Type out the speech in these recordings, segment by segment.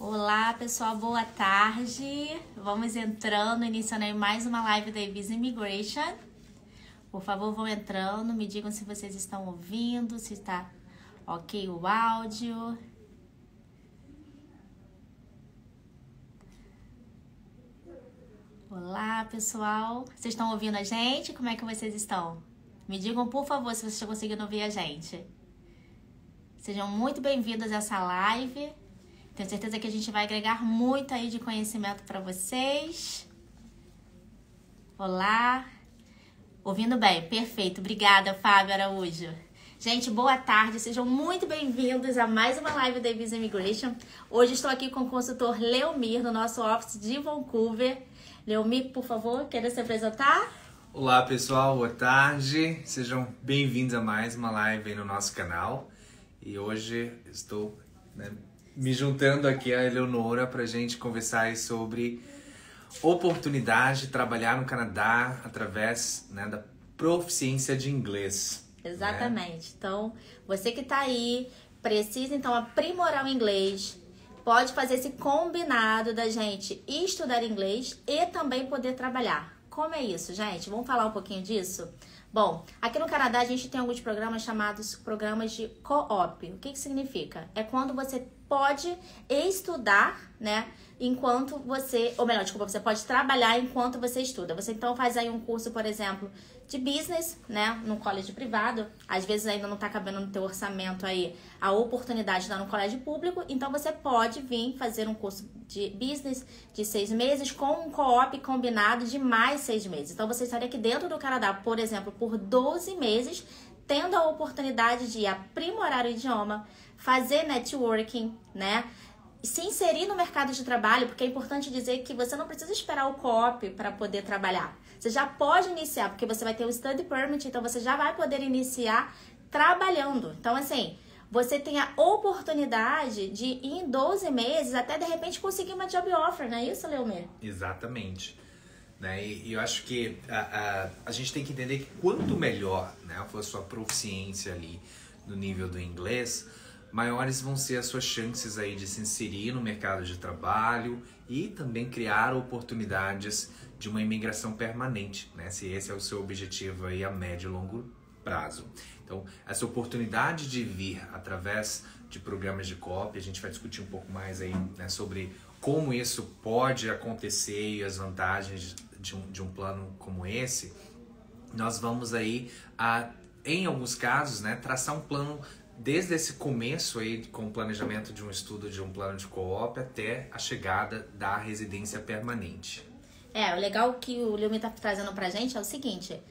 Olá pessoal, boa tarde. Vamos entrando, iniciando aí mais uma live da Ibiza Immigration. Por favor, vão entrando, me digam se vocês estão ouvindo, se está ok o áudio. Olá pessoal, vocês estão ouvindo a gente? Como é que vocês estão? Me digam por favor se vocês estão conseguindo ouvir a gente. Sejam muito bem-vindos a essa live. Tenho certeza que a gente vai agregar muito aí de conhecimento para vocês. Olá. Ouvindo bem? Perfeito. Obrigada, Fábio Araújo. Gente, boa tarde. Sejam muito bem-vindos a mais uma live da Ibiza Immigration. Hoje estou aqui com o consultor Leomir, no nosso office de Vancouver. Leomir, por favor, quer se apresentar? Olá, pessoal. Boa tarde. Sejam bem-vindos a mais uma live aí no nosso canal. E hoje estou me juntando aqui a Eleonora para a gente conversar aí sobre oportunidade de trabalhar no Canadá através da proficiência de inglês. Exatamente. Então, você que está aí, precisa então aprimorar o inglês, pode fazer esse combinado da gente estudar inglês e também poder trabalhar. Como é isso, gente? Vamos falar um pouquinho disso? Bom, aqui no Canadá a gente tem alguns programas chamados programas de co-op. O que significa? É quando você pode estudar, enquanto você... Ou melhor, desculpa, você pode trabalhar enquanto você estuda. Você então faz aí um curso, por exemplo, de business, num colégio privado. Às vezes ainda não tá cabendo no teu orçamento aí a oportunidade de estar no colégio público. Então você pode vir fazer um curso de business de 6 meses com um co-op combinado de mais 6 meses. Então você estaria aqui dentro do Canadá, por exemplo, por 12 meses, tendo a oportunidade de aprimorar o idioma, fazer networking, se inserir no mercado de trabalho, porque é importante dizer que você não precisa esperar o co-op para poder trabalhar. Você já pode iniciar, porque você vai ter o study permit, então você já vai poder iniciar trabalhando. Então, assim, você tem a oportunidade de, em 12 meses, até de repente conseguir uma job offer, não é isso, Leomir? Exatamente. E eu acho que a gente tem que entender que quanto melhor for a sua proficiência ali no nível do inglês, maiores vão ser as suas chances aí de se inserir no mercado de trabalho e também criar oportunidades de uma imigração permanente, se esse é o seu objetivo aí a médio e longo prazo. Então, essa oportunidade de vir através de programas de co-op, a gente vai discutir um pouco mais aí sobre como isso pode acontecer e as vantagens de um plano como esse. Nós vamos aí, em alguns casos, traçar um plano desde esse começo aí com o planejamento de um estudo de um plano de co-op até a chegada da residência permanente. O legal que o Leomir tá trazendo pra gente é o seguinte: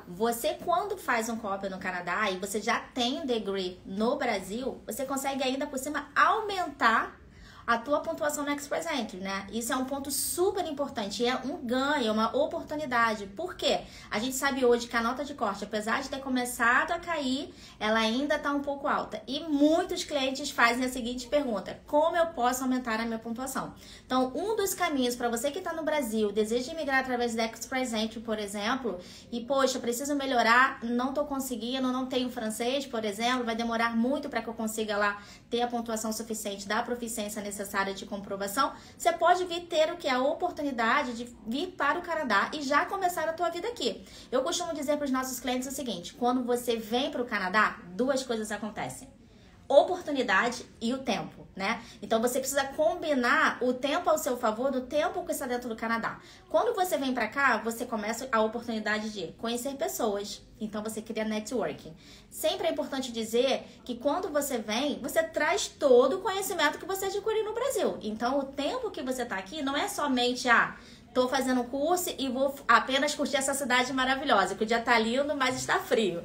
você quando faz um co-op no Canadá e você já tem um degree no Brasil, você consegue ainda por cima aumentar a tua pontuação no Express Entry, Isso é um ponto super importante, é um ganho, é uma oportunidade. Por quê? A gente sabe hoje que a nota de corte, apesar de ter começado a cair, ela ainda está um pouco alta. E muitos clientes fazem a seguinte pergunta: como eu posso aumentar a minha pontuação? Então, um dos caminhos para você que está no Brasil, deseja imigrar através do Express Entry, por exemplo, e poxa, preciso melhorar, não estou conseguindo, não tenho francês, por exemplo, vai demorar muito para que eu consiga lá ter a pontuação suficiente da proficiência necessária de comprovação, você pode vir ter o que? A oportunidade de vir para o Canadá e já começar a tua vida aqui. Eu costumo dizer para os nossos clientes o seguinte: quando você vem para o Canadá, duas coisas acontecem: oportunidade e o tempo, Então você precisa combinar o tempo ao seu favor do tempo que está dentro do Canadá. Quando você vem para cá, você começa a oportunidade de conhecer pessoas. Então você cria networking. Sempre é importante dizer que quando você vem, você traz todo o conhecimento que você adquiriu no Brasil. Então o tempo que você está aqui não é somente tô fazendo um curso e vou apenas curtir essa cidade maravilhosa, que o dia tá lindo, mas está frio,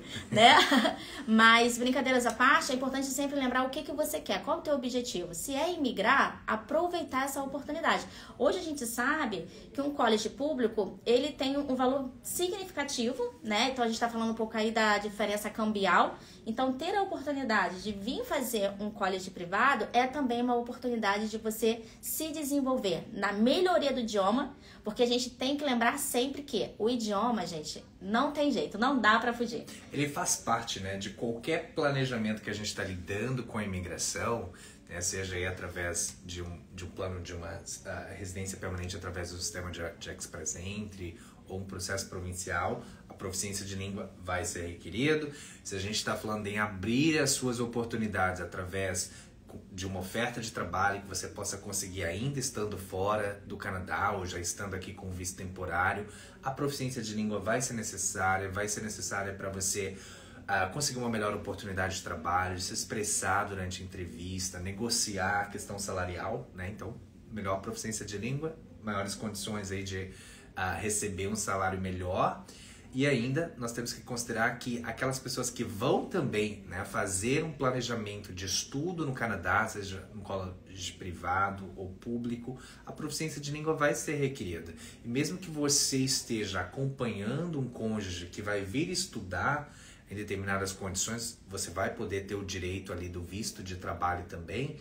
Mas, brincadeiras à parte, é importante sempre lembrar o que você quer, qual é o teu objetivo. Se é imigrar, aproveitar essa oportunidade. Hoje a gente sabe que um college público, ele tem um valor significativo, Então a gente tá falando um pouco aí da diferença cambial. Então, ter a oportunidade de vir fazer um college privado é também uma oportunidade de você se desenvolver na melhoria do idioma, porque a gente tem que lembrar sempre que o idioma, gente, não tem jeito, não dá para fugir. Ele faz parte, de qualquer planejamento que a gente está lidando com a imigração. né? Seja aí através de um plano de uma residência permanente através do sistema de Express Entry ou um processo provincial, a proficiência de língua vai ser requerido. Se a gente está falando em abrir as suas oportunidades através de uma oferta de trabalho que você possa conseguir ainda estando fora do Canadá ou já estando aqui com visto temporário, a proficiência de língua vai ser necessária para você conseguir uma melhor oportunidade de trabalho, de se expressar durante a entrevista, negociar a questão salarial, né? Então, melhor proficiência de língua, maiores condições aí de receber um salário melhor. E ainda, nós temos que considerar que aquelas pessoas que vão também, né, fazer um planejamento de estudo no Canadá, seja no colégio privado ou público, a proficiência de língua vai ser requerida. E mesmo que você esteja acompanhando um cônjuge que vai vir estudar em determinadas condições, você vai poder ter o direito ali do visto de trabalho também.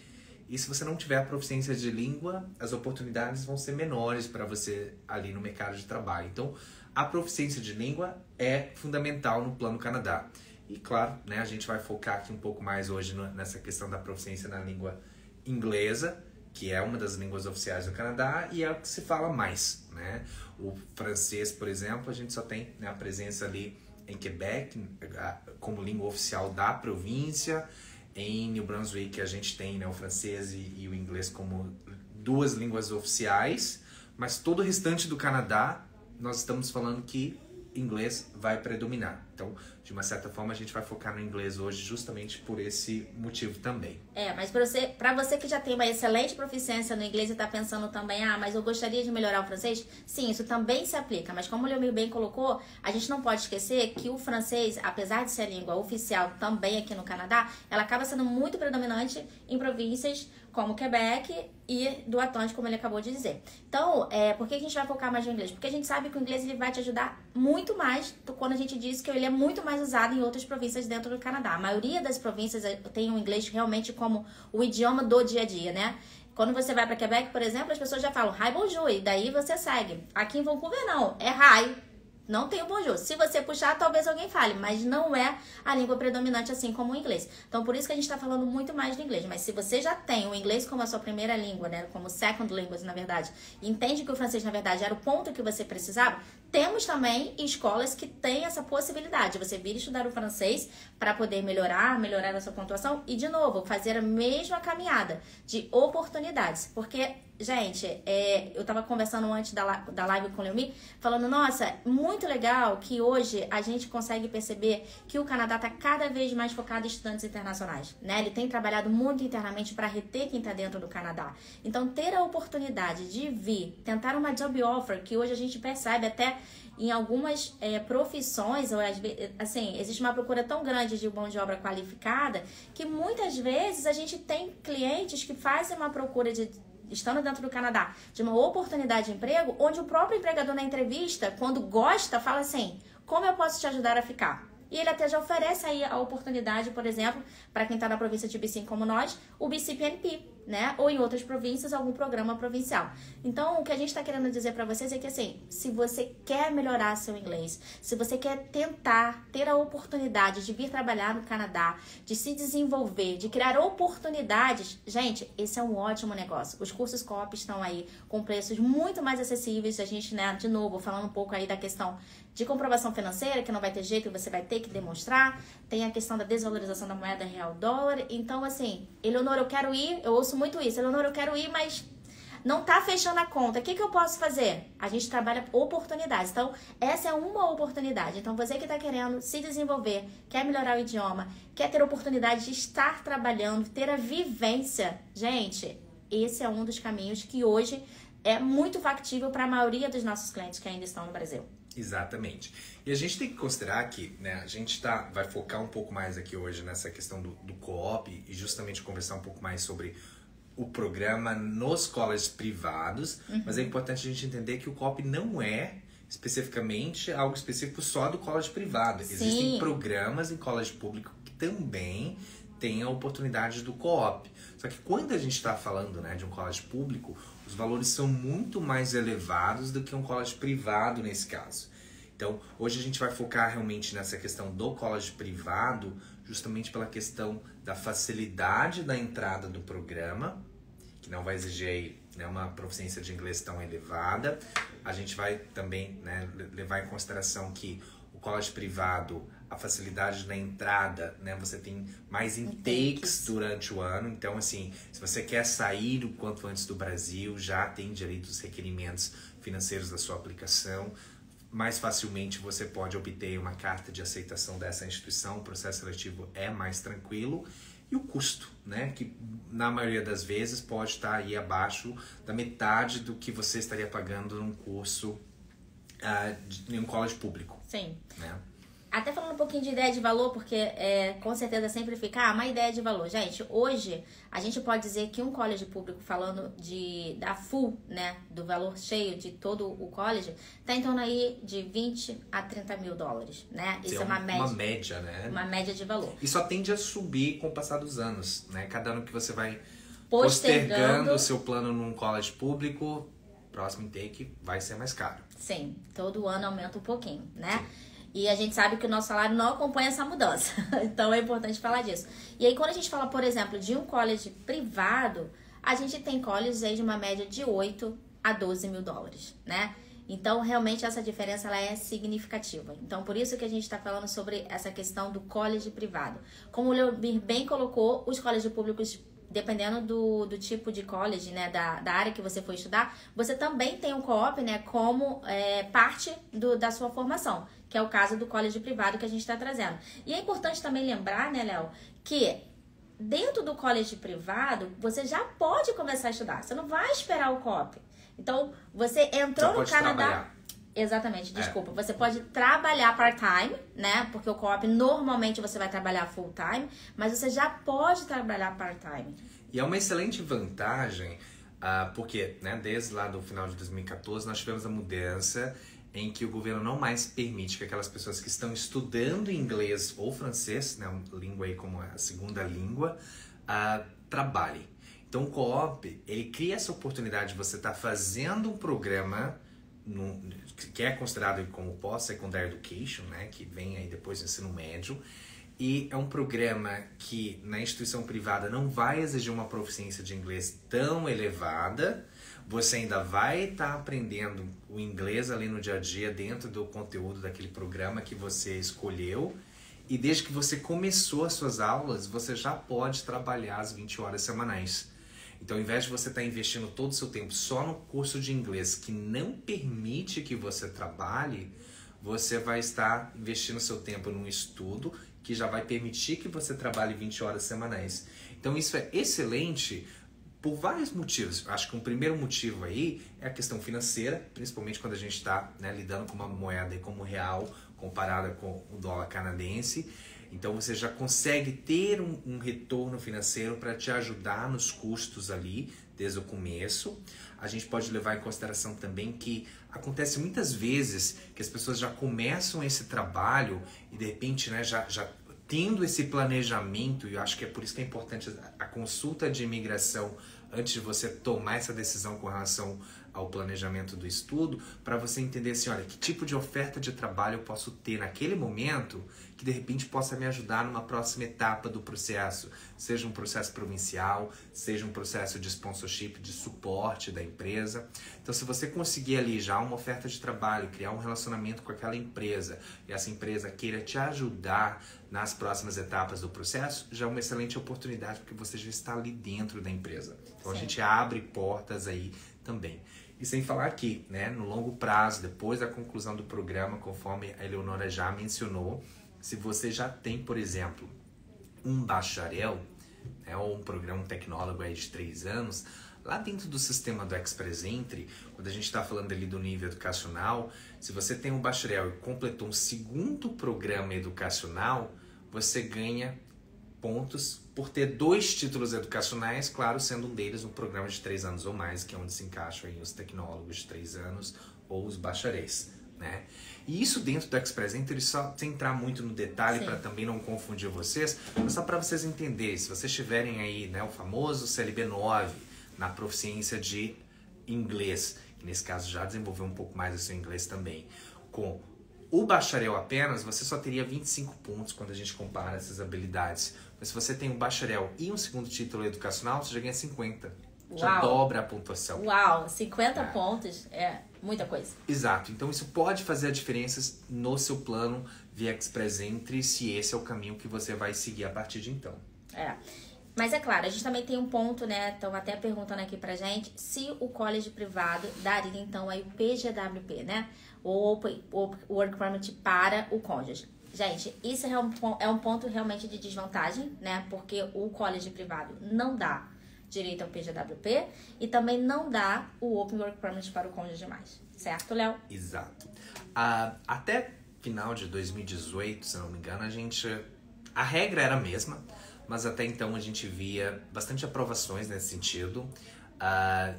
E se você não tiver a proficiência de língua, as oportunidades vão ser menores para você ali no mercado de trabalho. Então, a proficiência de língua é fundamental no Plano Canadá. E claro, né, a gente vai focar aqui um pouco mais hoje nessa questão da proficiência na língua inglesa, que é uma das línguas oficiais do Canadá e é o que se fala mais, né? O francês, por exemplo, a gente só tem, né, a presença ali em Quebec como língua oficial da província. Em New Brunswick a gente tem, né, o francês e o inglês como duas línguas oficiais, mas todo o restante do Canadá nós estamos falando que inglês vai predominar. Então, de uma certa forma, a gente vai focar no inglês hoje justamente por esse motivo também. Mas para você que já tem uma excelente proficiência no inglês e está pensando também, mas eu gostaria de melhorar o francês, sim, isso também se aplica. Mas como o Leomir bem colocou, a gente não pode esquecer que o francês, apesar de ser a língua oficial também aqui no Canadá, ela acaba sendo muito predominante em províncias como Quebec e do Atlântico, como ele acabou de dizer. Então, por que a gente vai focar mais no inglês? Porque a gente sabe que o inglês ele vai te ajudar muito mais quando a gente diz que ele é muito mais usado em outras províncias dentro do Canadá. A maioria das províncias tem o inglês realmente como o idioma do dia a dia, né? Quando você vai para Quebec, por exemplo, as pessoas já falam hi, bonjour, e daí você segue. Aqui em Vancouver não, é hi. Não tem o bonjour. Se você puxar, talvez alguém fale, mas não é a língua predominante assim como o inglês. Então, por isso que a gente está falando muito mais do inglês. Mas se você já tem o inglês como a sua primeira língua, né, como second language, na verdade, e entende que o francês, na verdade, era o ponto que você precisava, temos também escolas que têm essa possibilidade. Você vir estudar o francês para poder melhorar a sua pontuação e, de novo, fazer a mesma caminhada de oportunidades. Porque, gente, eu tava conversando antes da live com o Leomir, falando, nossa, muito legal que hoje a gente consegue perceber que o Canadá tá cada vez mais focado em estudantes internacionais, né? Ele tem trabalhado muito internamente para reter quem tá dentro do Canadá. Então, ter a oportunidade de vir, tentar uma job offer, que hoje a gente percebe até em algumas profissões, ou assim, existe uma procura tão grande de mão de obra qualificada, que muitas vezes a gente tem clientes que fazem uma procura estando dentro do Canadá, de uma oportunidade de emprego, onde o próprio empregador na entrevista, quando gosta, fala assim, como eu posso te ajudar a ficar? E ele até já oferece aí a oportunidade, por exemplo, para quem está na província de BC como nós, o BCPNP, né? Ou em outras províncias, algum programa provincial. Então, o que a gente está querendo dizer para vocês é que, assim, se você quer melhorar seu inglês, se você quer tentar ter a oportunidade de vir trabalhar no Canadá, de se desenvolver, de criar oportunidades, gente, esse é um ótimo negócio. Os cursos co-op estão aí com preços muito mais acessíveis. A gente, né, de novo, falando um pouco aí da questão de comprovação financeira, que não vai ter jeito, você vai ter que demonstrar. Tem a questão da desvalorização da moeda real-dólar. Então, assim, Eleonora, eu quero ir, eu ouço muito isso. Eleonora, eu quero ir, mas não tá fechando a conta. O que eu posso fazer? A gente trabalha oportunidades. Então, essa é uma oportunidade. Então, você que tá querendo se desenvolver, quer melhorar o idioma, quer ter a oportunidade de estar trabalhando, ter a vivência, gente, esse é um dos caminhos que hoje é muito factível para a maioria dos nossos clientes que ainda estão no Brasil. Exatamente. E a gente tem que considerar que, né, a gente vai focar um pouco mais aqui hoje nessa questão do co-op e justamente conversar um pouco mais sobre o programa nos colégios privados, mas é importante a gente entender que o co-op não é especificamente algo específico só do colégio privado. Sim. Existem programas em colégio público que também têm a oportunidade do co-op. Só que quando a gente está falando, né, de um colégio público, os valores são muito mais elevados do que um colégio privado nesse caso. Então, hoje a gente vai focar realmente nessa questão do college privado, justamente pela questão da facilidade da entrada do programa, que não vai exigir aí, né, uma proficiência de inglês tão elevada. A gente vai também, né, levar em consideração que o college privado, a facilidade na entrada, né, você tem mais intakes durante o ano. Então, assim, se você quer sair o quanto antes do Brasil, já atende ali dos requerimentos financeiros da sua aplicação, mais facilmente você pode obter uma carta de aceitação dessa instituição, o processo seletivo é mais tranquilo. E o custo, né, que na maioria das vezes pode estar aí abaixo da metade do que você estaria pagando num curso em um college público. Sim. Né? Até falando um pouquinho de ideia de valor, porque com certeza sempre fica uma ideia de valor. Gente, hoje a gente pode dizer que um college público, falando da full, né, do valor cheio de todo o college, tá em torno aí de 20 a 30 mil dólares, né? Isso é uma média. Uma média, né? Uma média de valor. E só tende a subir com o passar dos anos, né? Cada ano que você vai postergando o seu plano num college público, próximo intake vai ser mais caro. Sim, todo ano aumenta um pouquinho, né? Sim. E a gente sabe que o nosso salário não acompanha essa mudança. Então é importante falar disso. E aí quando a gente fala, por exemplo, de um college privado, a gente tem colleges aí de uma média de 8 a 12 mil dólares, né? Então realmente essa diferença ela é significativa. Então por isso que a gente está falando sobre essa questão do college privado. Como o Leomir bem colocou, os colleges públicos, dependendo do tipo de college, né, da área que você for estudar, você também tem um co-op, né, como parte da sua formação, que é o caso do college privado que a gente está trazendo. E é importante também lembrar, né, Léo, que dentro do college privado, você já pode começar a estudar. Você não vai esperar o co-op. Então, você entrou no Canadá... Trabalhar. Exatamente, desculpa. Você pode trabalhar part-time, né? Porque o co-op normalmente você vai trabalhar full-time, mas você já pode trabalhar part-time. E é uma excelente vantagem, porque, né, desde lá do final de 2014 nós tivemos a mudança em que o governo não mais permite que aquelas pessoas que estão estudando inglês ou francês, né, uma língua aí como a segunda língua, trabalhem. Então o co-op, ele cria essa oportunidade de você estar fazendo um programa que é considerado como Post-Secondary Education, né, que vem aí depois do ensino médio, e é um programa que na instituição privada não vai exigir uma proficiência de inglês tão elevada, você ainda vai estar aprendendo o inglês ali no dia a dia dentro do conteúdo daquele programa que você escolheu, e desde que você começou as suas aulas, você já pode trabalhar as 20 horas semanais. Então, ao invés de você estar investindo todo o seu tempo só no curso de inglês que não permite que você trabalhe, você vai estar investindo seu tempo num estudo que já vai permitir que você trabalhe 20 horas semanais. Então, isso é excelente por vários motivos. Acho que um primeiro motivo aí é a questão financeira, principalmente quando a gente está, né, lidando com uma moeda como real comparada com o dólar canadense. Então você já consegue ter um retorno financeiro para te ajudar nos custos ali desde o começo. A gente pode levar em consideração também que acontece muitas vezes que as pessoas já começam esse trabalho e de repente, né, já tendo esse planejamento, e eu acho que é por isso que é importante a consulta de imigração antes de você tomar essa decisão com relação ao planejamento do estudo, para você entender assim, olha, que tipo de oferta de trabalho eu posso ter naquele momento que de repente possa me ajudar numa próxima etapa do processo, seja um processo provincial, seja um processo de sponsorship, de suporte da empresa. Então, se você conseguir ali já uma oferta de trabalho, criar um relacionamento com aquela empresa e essa empresa queira te ajudar nas próximas etapas do processo, já é uma excelente oportunidade porque você já está ali dentro da empresa. Então, a gente abre portas aí também. E sem falar aqui, né, no longo prazo, depois da conclusão do programa, conforme a Eleonora já mencionou, se você já tem, por exemplo, um bacharel, né, ou um programa tecnólogo aí de 3 anos, lá dentro do sistema do Express Entry, quando a gente está falando ali do nível educacional, se você tem um bacharel e completou um segundo programa educacional, você ganha pontos por ter 2 títulos educacionais, claro, sendo um deles um programa de 3 anos ou mais, que é onde se encaixam aí os tecnólogos de 3 anos ou os bacharéis, né? E isso dentro do Express Entry, só sem entrar muito no detalhe para também não confundir vocês, mas só para vocês entenderem, se vocês tiverem aí, né, o famoso CLB 9 na proficiência de inglês, que nesse caso já desenvolveu um pouco mais o seu inglês também, com o bacharel apenas, você só teria 25 pontos quando a gente compara essas habilidades. Mas se você tem um bacharel e um segundo título educacional, você já ganha 50. Já dobra a pontuação. Uau, 50 pontos é muita coisa. Exato. Então isso pode fazer a diferença no seu plano via Express Entry, se esse é o caminho que você vai seguir a partir de então. Mas é claro, a gente também tem um ponto, né? Estão até perguntando aqui pra gente se o college privado daria então aí o PGWP, né? O Open Work Permit para o cônjuge. Gente, isso é um ponto realmente de desvantagem, né? Porque o college privado não dá direito ao PGWP e também não dá o Open Work Permit para o cônjuge mais. Certo, Léo? Exato. Até final de 2018, se não me engano, a regra era a mesma, mas até então a gente via bastante aprovações nesse sentido.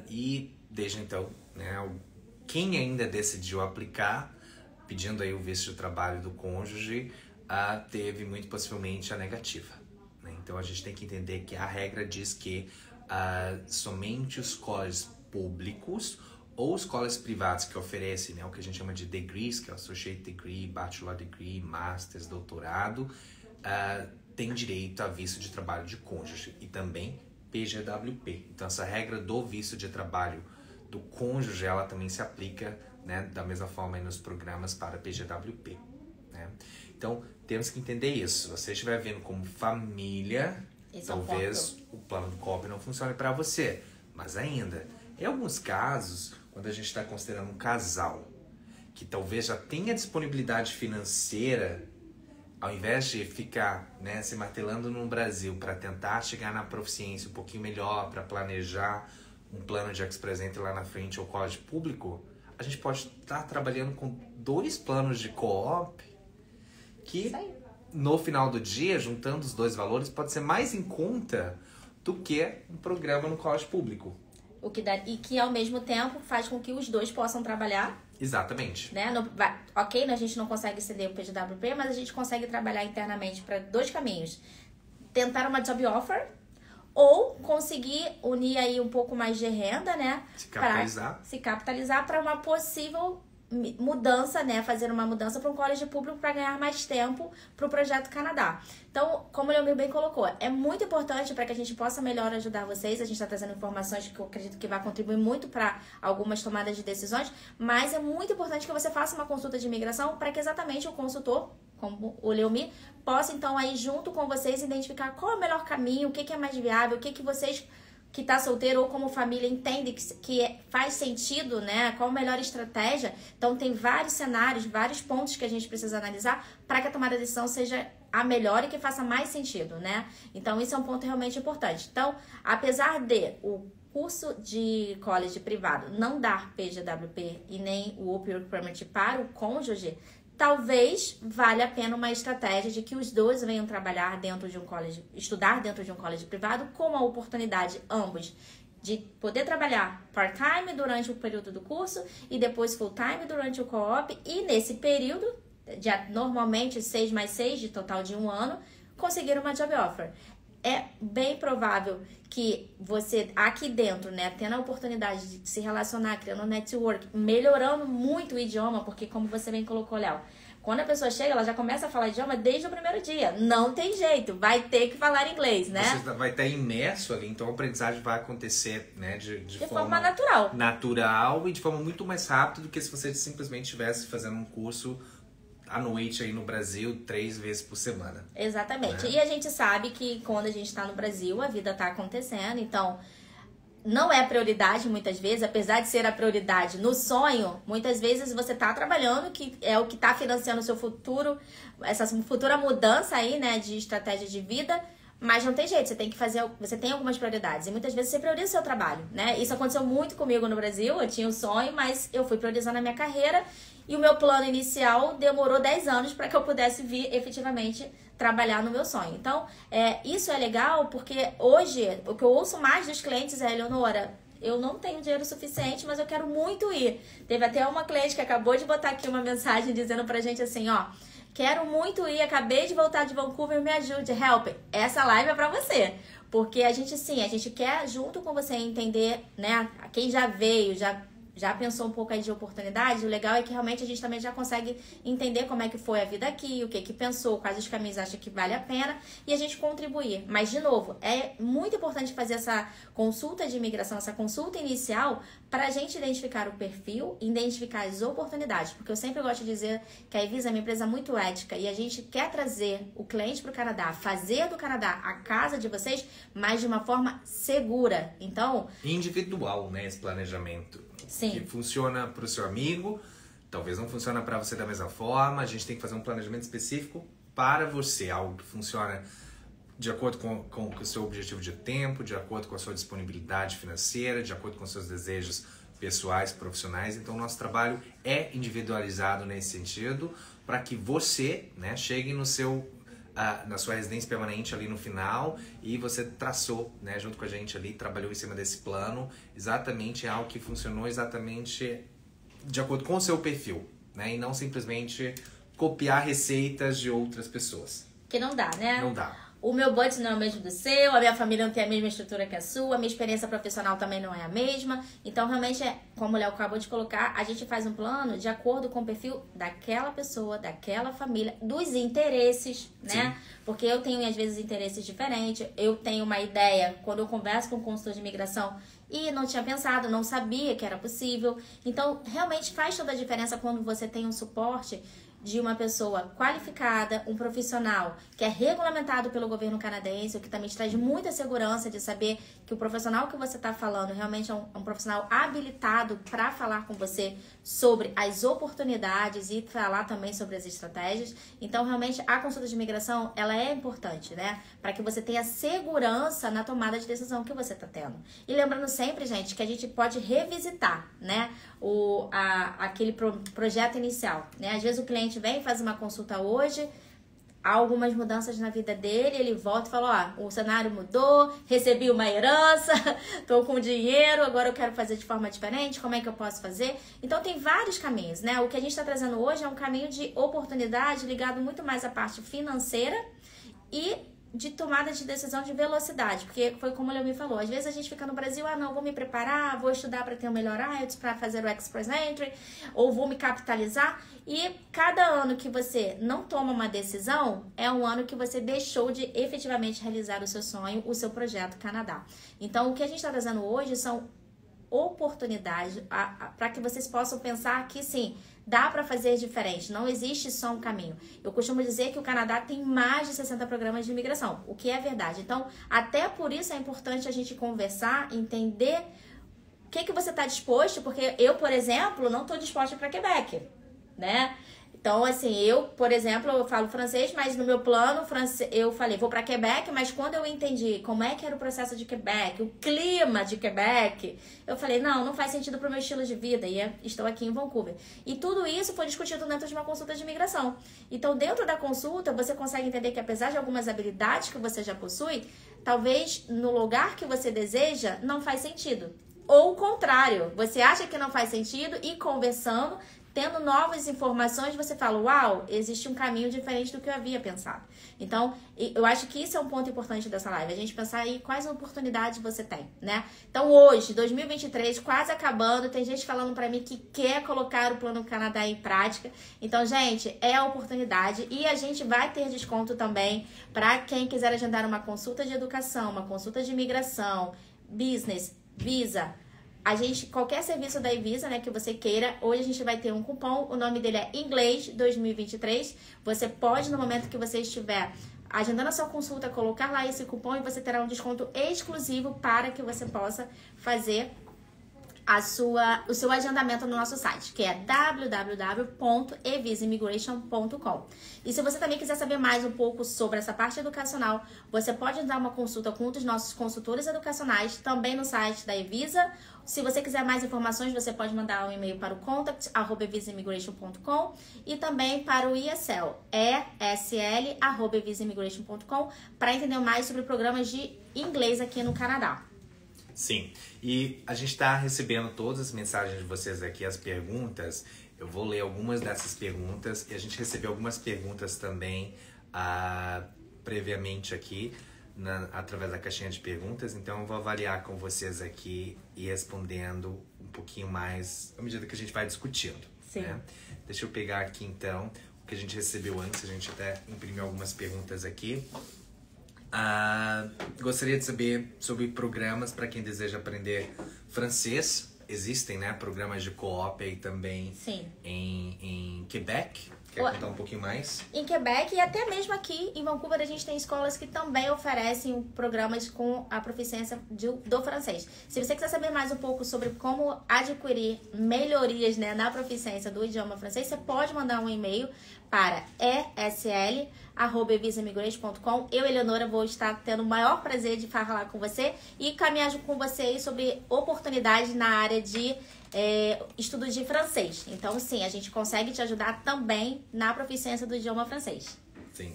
E desde então, né, quem ainda decidiu aplicar, pedindo aí o visto de trabalho do cônjuge, teve muito possivelmente a negativa. Né? Então a gente tem que entender que a regra diz que somente os colleges públicos ou os colleges privados que oferecem, né, o que a gente chama de degrees, que é o Associate Degree, Bachelor Degree, Masters, Doutorado, tem direito a visto de trabalho de cônjuge e também PGWP. Então essa regra do visto de trabalho do cônjuge, ela também se aplica, né, da mesma forma aí nos programas para PGWP. Né? Então temos que entender isso. Se você estiver vendo como família, talvez o plano do COP não funcione para você. Mas ainda, em alguns casos, quando a gente está considerando um casal que talvez já tenha disponibilidade financeira, ao invés de ficar, né, se martelando no Brasil para tentar chegar na proficiência um pouquinho melhor, para planejar um plano de Express Entry lá na frente ou college público, a gente pode estar trabalhando com 2 planos de co-op que, no final do dia, juntando os 2 valores, pode ser mais em conta do que um programa no college público. E que, ao mesmo tempo, faz com que os 2 possam trabalhar. Exatamente. Né? Ok, a gente não consegue ceder o PGWP, mas a gente consegue trabalhar internamente para 2 caminhos. Tentar uma job offer ou conseguir unir aí um pouco mais de renda, né? Se capitalizar para uma possível mudança, né? Fazer uma mudança para um college público para ganhar mais tempo para o Projeto Canadá. Então, como o Leomir bem colocou, é muito importante para que a gente possa melhor ajudar vocês. A gente está trazendo informações que eu acredito que vai contribuir muito para algumas tomadas de decisões, mas é muito importante que você faça uma consulta de imigração para que exatamente o consultor, como o Leomir, possa então aí junto com vocês identificar qual é o melhor caminho, o que é mais viável, o que vocês que está solteiro ou como família entende que faz sentido, né? Qual a melhor estratégia. Então, tem vários cenários, vários pontos que a gente precisa analisar para que a tomada de decisão seja a melhor e que faça mais sentido, né? Então, isso é um ponto realmente importante. Então, apesar de o curso de college privado não dar PGWP e nem o Open Work Permit para o cônjuge, talvez valha a pena uma estratégia de que os 2 venham trabalhar dentro de um college, estudar dentro de um college privado, com a oportunidade, ambos, de poder trabalhar part-time durante o período do curso e depois full-time durante o co-op, e nesse período, normalmente 6 mais 6, de total de 1 ano, conseguir uma job offer. É bem provável que você, aqui dentro, né, tendo a oportunidade de se relacionar, criando um network, melhorando muito o idioma, porque como você bem colocou, Léo, quando a pessoa chega, ela já começa a falar idioma desde o primeiro dia. Não tem jeito, vai ter que falar inglês, né? Você vai estar imerso ali, então a aprendizagem vai acontecer, né, de forma natural. Natural e de forma muito mais rápida do que se você simplesmente estivesse fazendo um curso à noite aí no Brasil 3 vezes por semana. Exatamente. Né? E a gente sabe que quando a gente está no Brasil, a vida está acontecendo. Então, não é prioridade muitas vezes, apesar de ser a prioridade no sonho, muitas vezes você está trabalhando, que é o que está financiando o seu futuro, essa futura mudança aí, né, de estratégia de vida. Mas não tem jeito, você tem que fazer, você tem algumas prioridades. E muitas vezes você prioriza o seu trabalho, né? Isso aconteceu muito comigo no Brasil, eu tinha um sonho, mas eu fui priorizando a minha carreira. E o meu plano inicial demorou 10 anos para que eu pudesse vir efetivamente trabalhar no meu sonho. Então, isso é legal porque hoje, o que eu ouço mais dos clientes é, Eleonora, eu não tenho dinheiro suficiente, mas eu quero muito ir. Teve até uma cliente que acabou de botar aqui uma mensagem dizendo pra gente assim, ó... Quero muito ir, acabei de voltar de Vancouver, me ajude, help. Essa live é pra você. Porque a gente quer junto com você entender, né? Quem já veio, já já pensou um pouco aí de oportunidade, o legal é que realmente a gente também já consegue entender como é que foi a vida aqui, o que que pensou, quais os caminhos acha que vale a pena e a gente contribuir. Mas, de novo, é muito importante fazer essa consulta de imigração, essa consulta inicial, para a gente identificar o perfil, identificar as oportunidades. Porque eu sempre gosto de dizer que a Evisa é uma empresa muito ética e a gente quer trazer o cliente para o Canadá, fazer do Canadá a casa de vocês, mas de uma forma segura. Então... individual, né, esse planejamento. Sim. Que funciona para o seu amigo, talvez não funcione para você da mesma forma. A gente tem que fazer um planejamento específico para você, algo que funciona de acordo com o seu objetivo de tempo, de acordo com a sua disponibilidade financeira, de acordo com os seus desejos pessoais, profissionais. Então, o nosso trabalho é individualizado nesse sentido, para que você, né, chegue no seu... na sua residência permanente ali no final e você traçou, né, junto com a gente ali, trabalhou em cima desse plano, exatamente algo que funcionou exatamente de acordo com o seu perfil, né, e não simplesmente copiar receitas de outras pessoas. Que não dá, né? Não dá. O meu budget não é o mesmo do seu, a minha família não tem a mesma estrutura que a sua, a minha experiência profissional também não é a mesma. Então, realmente, como o Léo acabou de colocar, a gente faz um plano de acordo com o perfil daquela pessoa, daquela família, dos interesses, né? Sim. Porque eu tenho, às vezes, interesses diferentes. Eu tenho uma ideia, quando eu converso com o consultor de imigração, e não tinha pensado, não sabia que era possível. Então, realmente faz toda a diferença quando você tem um suporte de uma pessoa qualificada, um profissional que é regulamentado pelo governo canadense, o que também te traz muita segurança de saber que o profissional que você está falando realmente é um profissional habilitado para falar com você sobre as oportunidades e falar também sobre as estratégias. Então, realmente, a consulta de imigração, ela é importante, né? Para que você tenha segurança na tomada de decisão que você está tendo. E lembrando sempre, gente, que a gente pode revisitar, né? Aquele projeto inicial, né? Às vezes o cliente vem e faz uma consulta hoje, há algumas mudanças na vida dele, ele volta e fala, ó, o cenário mudou, recebi uma herança, tô com dinheiro, agora eu quero fazer de forma diferente, como é que eu posso fazer? Então tem vários caminhos, né? O que a gente está trazendo hoje é um caminho de oportunidade ligado muito mais à parte financeira e de tomada de decisão de velocidade, porque foi como o Leo me falou, às vezes a gente fica no Brasil, não, vou me preparar, vou estudar para ter um melhor IELTS, para fazer o Express Entry, ou vou me capitalizar, e cada ano que você não toma uma decisão, é um ano que você deixou de efetivamente realizar o seu sonho, o seu projeto Canadá. Então, o que a gente está trazendo hoje são oportunidades para que vocês possam pensar que sim, dá para fazer diferente, não existe só um caminho. Eu costumo dizer que o Canadá tem mais de 60 programas de imigração, o que é verdade. Então, até por isso é importante a gente conversar, entender o que você está disposto, porque eu, por exemplo, não estou disposta para Quebec, né? Então, assim, eu, por exemplo, eu falo francês, mas no meu plano, eu falei, vou para Quebec, mas quando eu entendi como é que era o processo de Quebec, o clima de Quebec, eu falei, não faz sentido para o meu estilo de vida, e estou aqui em Vancouver. E tudo isso foi discutido dentro de uma consulta de imigração. Então, dentro da consulta, você consegue entender que apesar de algumas habilidades que você já possui, talvez no lugar que você deseja, não faz sentido. Ou o contrário, você acha que não faz sentido e conversando, tendo novas informações, você fala, uau, existe um caminho diferente do que eu havia pensado. Então, eu acho que isso é um ponto importante dessa live, a gente pensar aí quais oportunidades você tem, né? Então, hoje, 2023, quase acabando, tem gente falando pra mim que quer colocar o Plano Canadá em prática. Então, gente, é a oportunidade e a gente vai ter desconto também para quem quiser agendar uma consulta de educação, uma consulta de imigração, business, visa. Qualquer serviço da Evisa, né, que você queira, hoje a gente vai ter um cupom, o nome dele é Inglês 2023. Você pode, no momento que você estiver agendando a sua consulta, colocar lá esse cupom e você terá um desconto exclusivo para que você possa fazer o seu agendamento no nosso site, que é www.evisaimmigration.com. E se você também quiser saber mais um pouco sobre essa parte educacional, você pode dar uma consulta com um dos nossos consultores educacionais, também no site da Evisa. Se você quiser mais informações, você pode mandar um e-mail para o contact@evisaimmigration.com e também para o ESL, esl@evisaimmigration.com, para entender mais sobre programas de inglês aqui no Canadá. Sim, e a gente está recebendo todas as mensagens de vocês aqui, as perguntas. Eu vou ler algumas dessas perguntas e a gente recebeu algumas perguntas também previamente aqui através da caixinha de perguntas, então eu vou avaliar com vocês aqui e respondendo um pouquinho mais à medida que a gente vai discutindo. Sim. Né? Deixa eu pegar aqui então o que a gente recebeu antes, a gente até imprimiu algumas perguntas aqui. Gostaria de saber sobre programas para quem deseja aprender francês. Existem, né, programas de co-op aí também. Sim. Em Quebec. Quer contar um pouquinho mais? Em Quebec e até mesmo aqui em Vancouver a gente tem escolas que também oferecem programas com a proficiência do francês. Se você quiser saber mais um pouco sobre como adquirir melhorias, né, na proficiência do idioma francês, você pode mandar um e-mail para esl@visamigrate.com. Eu, Eleonora, vou estar tendo o maior prazer de falar com você e caminhar com você aí sobre oportunidades na área de estudos de francês. Então, sim, a gente consegue te ajudar também na proficiência do idioma francês. Sim.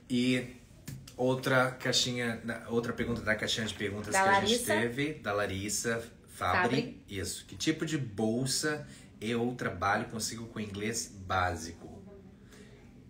E outra pergunta da caixinha de perguntas da que Larissa. A gente teve, da Larissa Fabri. Isso. Que tipo de bolsa ou trabalho consigo com inglês básico?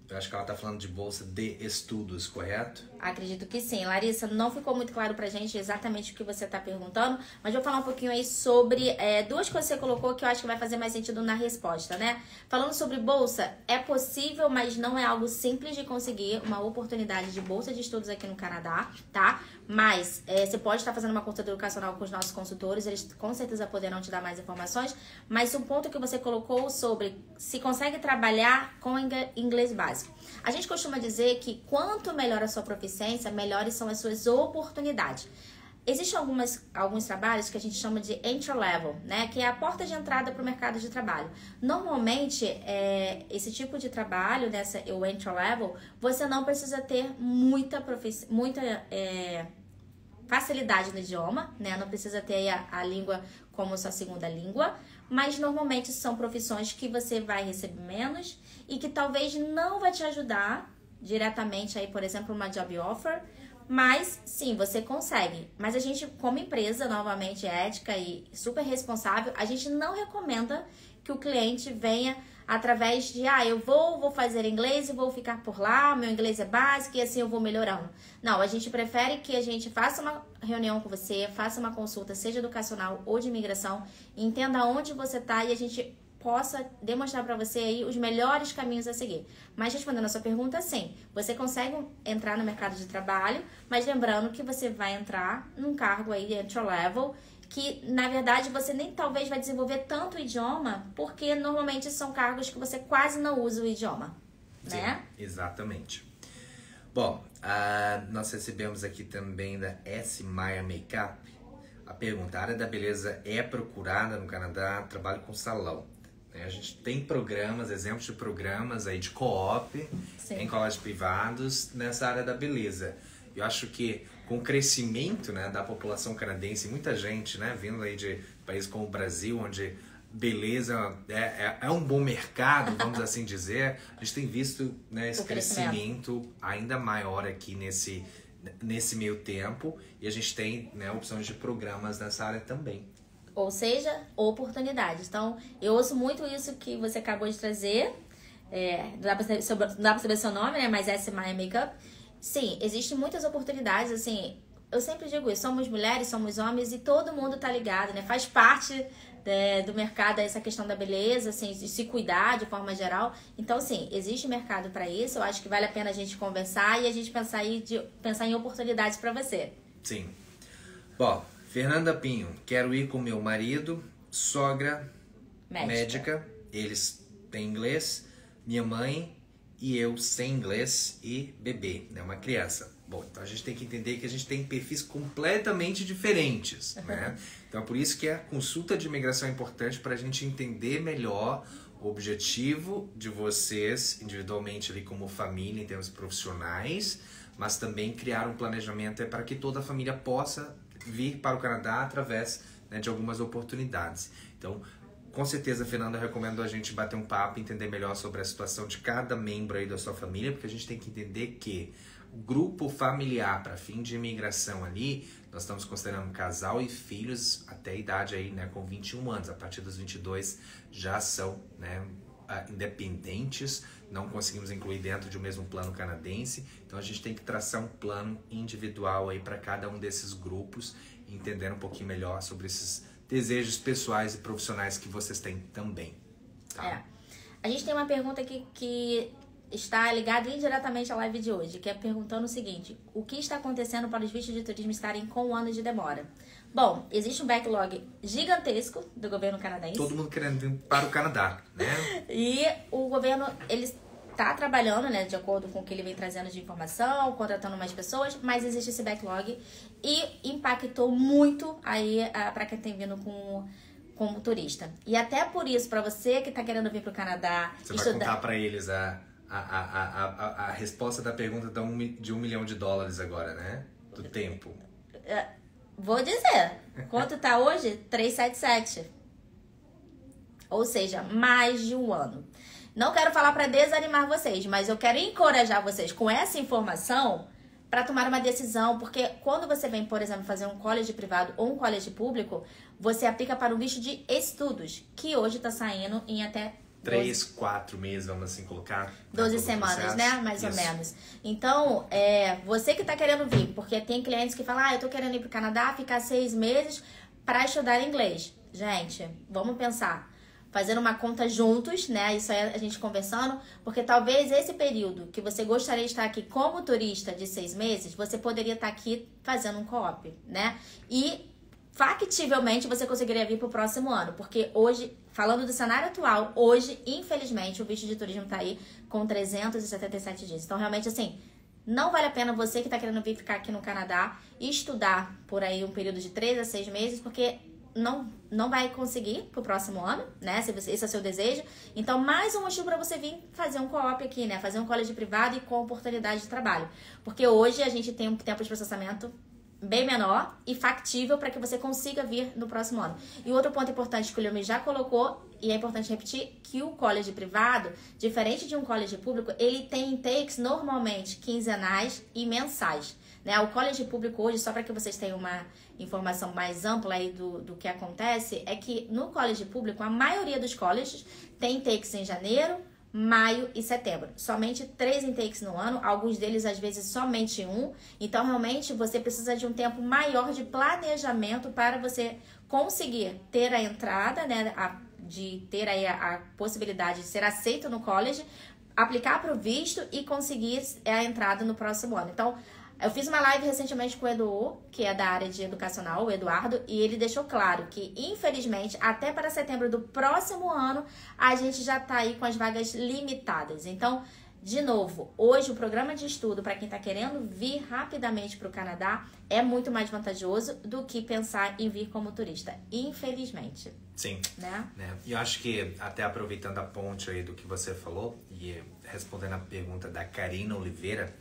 Eu acho que ela tá falando de bolsa de estudos, correto? Acredito que sim. Larissa, não ficou muito claro pra gente exatamente o que você tá perguntando, mas vou falar um pouquinho aí sobre duas coisas que você colocou que eu acho que vai fazer mais sentido na resposta, né? Falando sobre bolsa, é possível, mas não é algo simples de conseguir uma oportunidade de bolsa de estudos aqui no Canadá, tá? Mas você pode estar fazendo uma consulta educacional com os nossos consultores, eles com certeza poderão te dar mais informações, mas o ponto que você colocou sobre se consegue trabalhar com inglês básico. A gente costuma dizer que quanto melhor a sua proficiência, melhores são as suas oportunidades. Existem alguns trabalhos que a gente chama de entry level, né? Que é a porta de entrada para o mercado de trabalho. Normalmente, esse tipo de trabalho, o entry level, você não precisa ter muita facilidade no idioma, né? Não precisa ter a língua como sua segunda língua, mas normalmente são profissões que você vai receber menos e que talvez não vai te ajudar diretamente aí, por exemplo, uma job offer, mas sim, você consegue. Mas a gente, como empresa, novamente ética e super responsável, a gente não recomenda que o cliente venha através de, eu vou fazer inglês e vou ficar por lá, meu inglês é básico e assim eu vou melhorando. Não, a gente prefere que a gente faça uma reunião com você, faça uma consulta, seja educacional ou de imigração, entenda onde você está e a gente possa demonstrar para você aí os melhores caminhos a seguir. Mas respondendo a sua pergunta, sim, você consegue entrar no mercado de trabalho, mas lembrando que você vai entrar num cargo aí de entry level, que na verdade você nem talvez vai desenvolver tanto o idioma, porque normalmente são cargos que você quase não usa o idioma, né? Sim, exatamente. Bom, nós recebemos aqui também da S. Maia Makeup a pergunta: a área da beleza é procurada no Canadá? Trabalho com salão. A gente tem programas, exemplos de programas aí de co-op em colégios privados nessa área da beleza. Eu acho que com o crescimento, né, da população canadense, muita gente, né, vindo aí de países como o Brasil, onde beleza é um bom mercado, vamos assim dizer, a gente tem visto, né, esse crescimento ainda maior aqui nesse meio tempo, e a gente tem, né, opções de programas nessa área também. Ou seja, oportunidades. Então, eu ouço muito isso que você acabou de trazer. Não dá pra saber seu nome, né? Mas essa é My Makeup. Sim, existem muitas oportunidades, assim. Eu sempre digo isso, somos mulheres, somos homens e todo mundo tá ligado, né? Faz parte do mercado essa questão da beleza, assim, de se cuidar de forma geral. Então, assim, existe mercado para isso. Eu acho que vale a pena a gente conversar e a gente pensar em oportunidades para você. Sim. Bom, Fernanda Pinho, quero ir com meu marido, sogra médica, eles têm inglês, minha mãe e eu sem inglês e bebê, né, uma criança. Bom, então a gente tem que entender que a gente tem perfis completamente diferentes, né? Então é por isso que a consulta de imigração é importante para a gente entender melhor o objetivo de vocês individualmente ali como família em termos profissionais, mas também criar um planejamento para que toda a família possa vir para o Canadá através, né, de algumas oportunidades. Então, com certeza, Fernanda, eu recomendo a gente bater um papo, entender melhor sobre a situação de cada membro aí da sua família, porque a gente tem que entender que o grupo familiar para fim de imigração ali, nós estamos considerando casal e filhos até a idade aí, né, com 21 anos. A partir dos 22 já são, né, independentes, não conseguimos incluir dentro de um mesmo plano canadense. Então a gente tem que traçar um plano individual aí para cada um desses grupos, entender um pouquinho melhor sobre esses desejos pessoais e profissionais que vocês têm também. Tá? A gente tem uma pergunta aqui que está ligada indiretamente à live de hoje, que é perguntando o seguinte: o que está acontecendo para os vistos de turismo estarem com 1 ano de demora? Bom, existe um backlog gigantesco do governo canadense. Todo mundo querendo vir para o Canadá, né? E o governo, ele está trabalhando, né, de acordo com o que ele vem trazendo de informação, contratando mais pessoas, mas existe esse backlog e impactou muito aí para quem tem vindo como turista. E até por isso, para você que está querendo vir para o Canadá... Você vai contar para eles a resposta da pergunta de $1 milhão agora, né? Do tempo. Vou dizer. Quanto tá hoje? 377. Ou seja, mais de 1 ano. Não quero falar para desanimar vocês, mas eu quero encorajar vocês com essa informação para tomar uma decisão, porque quando você vem, por exemplo, fazer um college privado ou um college público, você aplica para um visto de estudos, que hoje está saindo em até 3, 4 meses, vamos assim colocar. 12 semanas, né? Mais ou menos. Então, você que tá querendo vir, porque tem clientes que falam, eu tô querendo ir pro Canadá, ficar 6 meses para estudar inglês. Gente, vamos pensar. Fazendo uma conta juntos, né? Isso aí a gente conversando, porque talvez esse período que você gostaria de estar aqui como turista de 6 meses, você poderia estar aqui fazendo um co-op, né? E factivelmente você conseguiria vir pro próximo ano, porque hoje, falando do cenário atual, hoje, infelizmente, o visto de turismo tá aí com 377 dias. Então, realmente, assim, não vale a pena você que tá querendo vir ficar aqui no Canadá e estudar por aí um período de 3 a 6 meses, porque não vai conseguir pro próximo ano, né? Se esse é o seu desejo. Então, mais um motivo para você vir fazer um co-op aqui, né? Fazer um college privado e com oportunidade de trabalho. Porque hoje a gente tem um tempo de processamento bem menor e factível para que você consiga vir no próximo ano. E outro ponto importante que o Leomi já colocou, e é importante repetir, que o college privado, diferente de um college público, ele tem intakes normalmente quinzenais e mensais, né? O college público hoje, só para que vocês tenham uma informação mais ampla aí do que acontece, é que no college público, a maioria dos colleges tem intakes em janeiro, maio e setembro. Somente 3 intakes no ano, alguns deles às vezes somente 1. Então, realmente, você precisa de um tempo maior de planejamento para você conseguir ter a entrada, né, de ter aí a possibilidade de ser aceito no college, aplicar para o visto e conseguir a entrada no próximo ano. Então, eu fiz uma live recentemente com o Edu, que é da área de educacional, o Eduardo, e ele deixou claro que, infelizmente, até para setembro do próximo ano, a gente já está aí com as vagas limitadas. Então, de novo, hoje o programa de estudo para quem está querendo vir rapidamente para o Canadá é muito mais vantajoso do que pensar em vir como turista, infelizmente. Sim. Né? E eu acho que, até aproveitando a ponte aí do que você falou, e respondendo a pergunta da Karina Oliveira,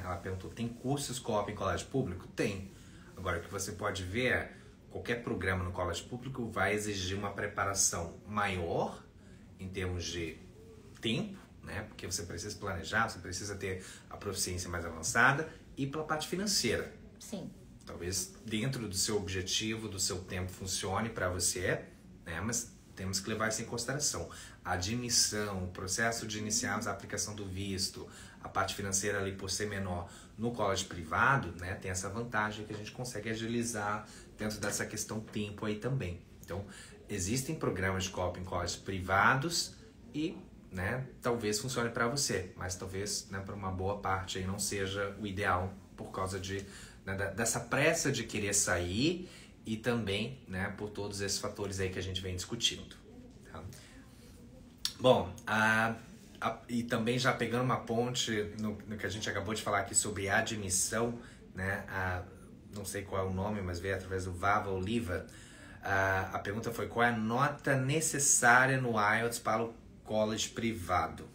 ela perguntou, tem cursos co-op em colégio público? Tem. Agora, o que você pode ver é, qualquer programa no colégio público vai exigir uma preparação maior em termos de tempo, né? Porque você precisa planejar, você precisa ter a proficiência mais avançada e pela parte financeira. Sim. Talvez dentro do seu objetivo, do seu tempo funcione para você, né? Mas temos que levar isso em consideração. A admissão, o processo de iniciarmos a aplicação do visto, a parte financeira ali por ser menor no college privado, né, tem essa vantagem que a gente consegue agilizar dentro dessa questão tempo aí também. Então, existem programas de co-op em colleges privados e, né, talvez funcione para você, mas talvez, né, para uma boa parte aí não seja o ideal por causa dessa pressa de querer sair e também, né, por todos esses fatores aí que a gente vem discutindo. Tá? Bom, e também já pegando uma ponte no que a gente acabou de falar aqui sobre admissão, né? Não sei qual é o nome, mas veio através do Vava Oliva. A pergunta foi, qual é a nota necessária no IELTS para o college privado?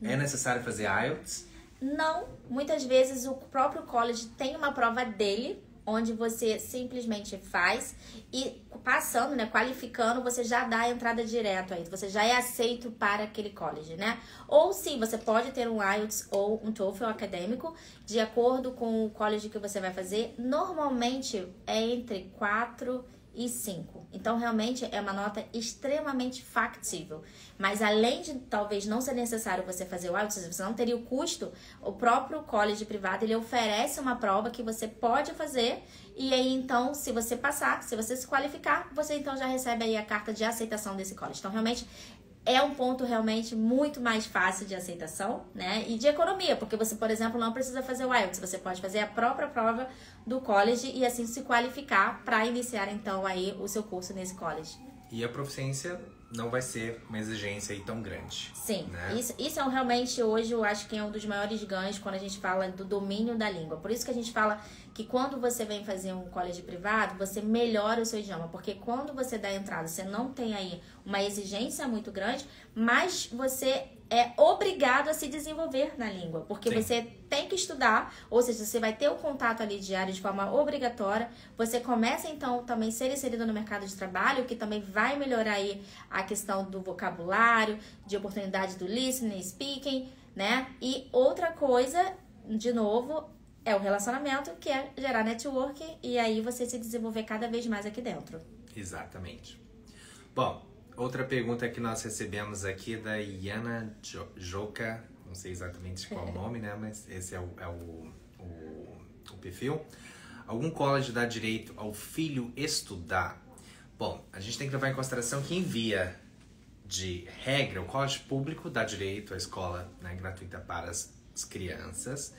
É necessário fazer IELTS? Não, muitas vezes o próprio college tem uma prova dele, onde você simplesmente faz e passando, né, qualificando, você já dá a entrada direto aí, você já é aceito para aquele college, né? Ou sim, você pode ter um IELTS ou um TOEFL acadêmico, de acordo com o college que você vai fazer. Normalmente é entre 4 5. Então, realmente, é uma nota extremamente factível. Mas, além de, talvez, não ser necessário você fazer o IELTS, você não teria o custo, o próprio college privado, ele oferece uma prova que você pode fazer. E aí, então, se você passar, se você se qualificar, você, então, já recebe aí a carta de aceitação desse college. Então, realmente, é um ponto realmente muito mais fácil de aceitação, né? E de economia, porque você, por exemplo, não precisa fazer o IELTS, você pode fazer a própria prova do college e assim se qualificar para iniciar então aí o seu curso nesse college. E a proficiência não vai ser uma exigência aí tão grande. Sim, né? Isso é realmente hoje eu acho que é um dos maiores ganhos quando a gente fala do domínio da língua. Por isso que a gente fala que quando você vem fazer um college privado, você melhora o seu idioma. Porque quando você dá entrada, você não tem aí uma exigência muito grande, mas você é obrigado a se desenvolver na língua. Porque Sim. você tem que estudar, ou seja, você vai ter o contato ali diário de forma obrigatória. Você começa, então, também a ser inserido no mercado de trabalho, que também vai melhorar aí a questão do vocabulário, de oportunidade do listening, speaking, né? E outra coisa, de novo, é o relacionamento, que é gerar networking, e aí você se desenvolver cada vez mais aqui dentro. Exatamente. Bom, outra pergunta que nós recebemos aqui da Iana Joka, não sei exatamente qual o nome, né? Mas esse é o perfil. Algum college dá direito ao filho estudar? Bom, a gente tem que levar em consideração que em via de regra, o college público dá direito à escola, né, gratuita para as crianças.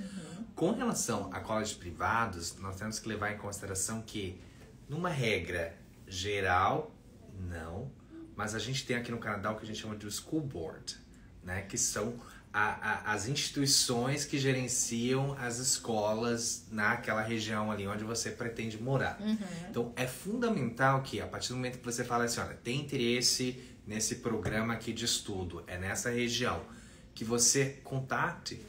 Com relação a colleges privados, nós temos que levar em consideração que, numa regra geral, não, mas a gente tem aqui no Canadá o que a gente chama de school board, né, que são as instituições que gerenciam as escolas naquela região ali onde você pretende morar. Então, é fundamental que, a partir do momento que você fala assim, olha, tem interesse nesse programa aqui de estudo, é nessa região, que você contate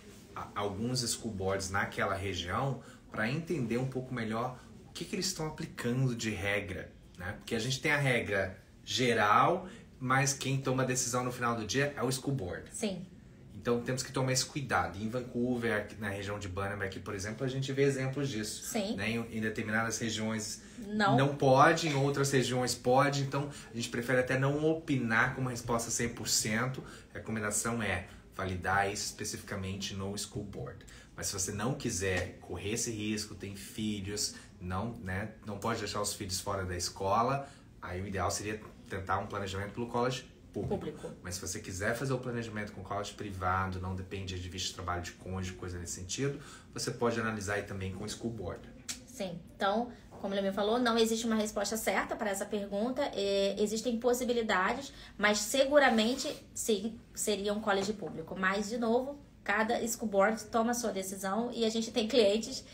alguns school boards naquela região para entender um pouco melhor o que eles estão aplicando de regra, né? Porque a gente tem a regra geral, mas quem toma a decisão no final do dia é o school board. Sim. Então temos que tomar esse cuidado. Em Vancouver, aqui na região de Bannerman, aqui, por exemplo, a gente vê exemplos disso. Sim. Né? Em determinadas regiões não pode, em outras regiões pode. Então a gente prefere até não opinar com uma resposta 100%. A recomendação é validar isso especificamente no school board. Mas se você não quiser correr esse risco, tem filhos, não pode deixar os filhos fora da escola, aí o ideal seria tentar um planejamento pelo college público. Mas se você quiser fazer o planejamento com college privado, não depende de visto de trabalho de cônjuge, coisa nesse sentido, você pode analisar aí também com o school board. Sim, então, como ele me falou, não existe uma resposta certa para essa pergunta, existem possibilidades, mas seguramente sim, seria um college público. Mas, de novo, cada school board toma a sua decisão e a gente tem clientes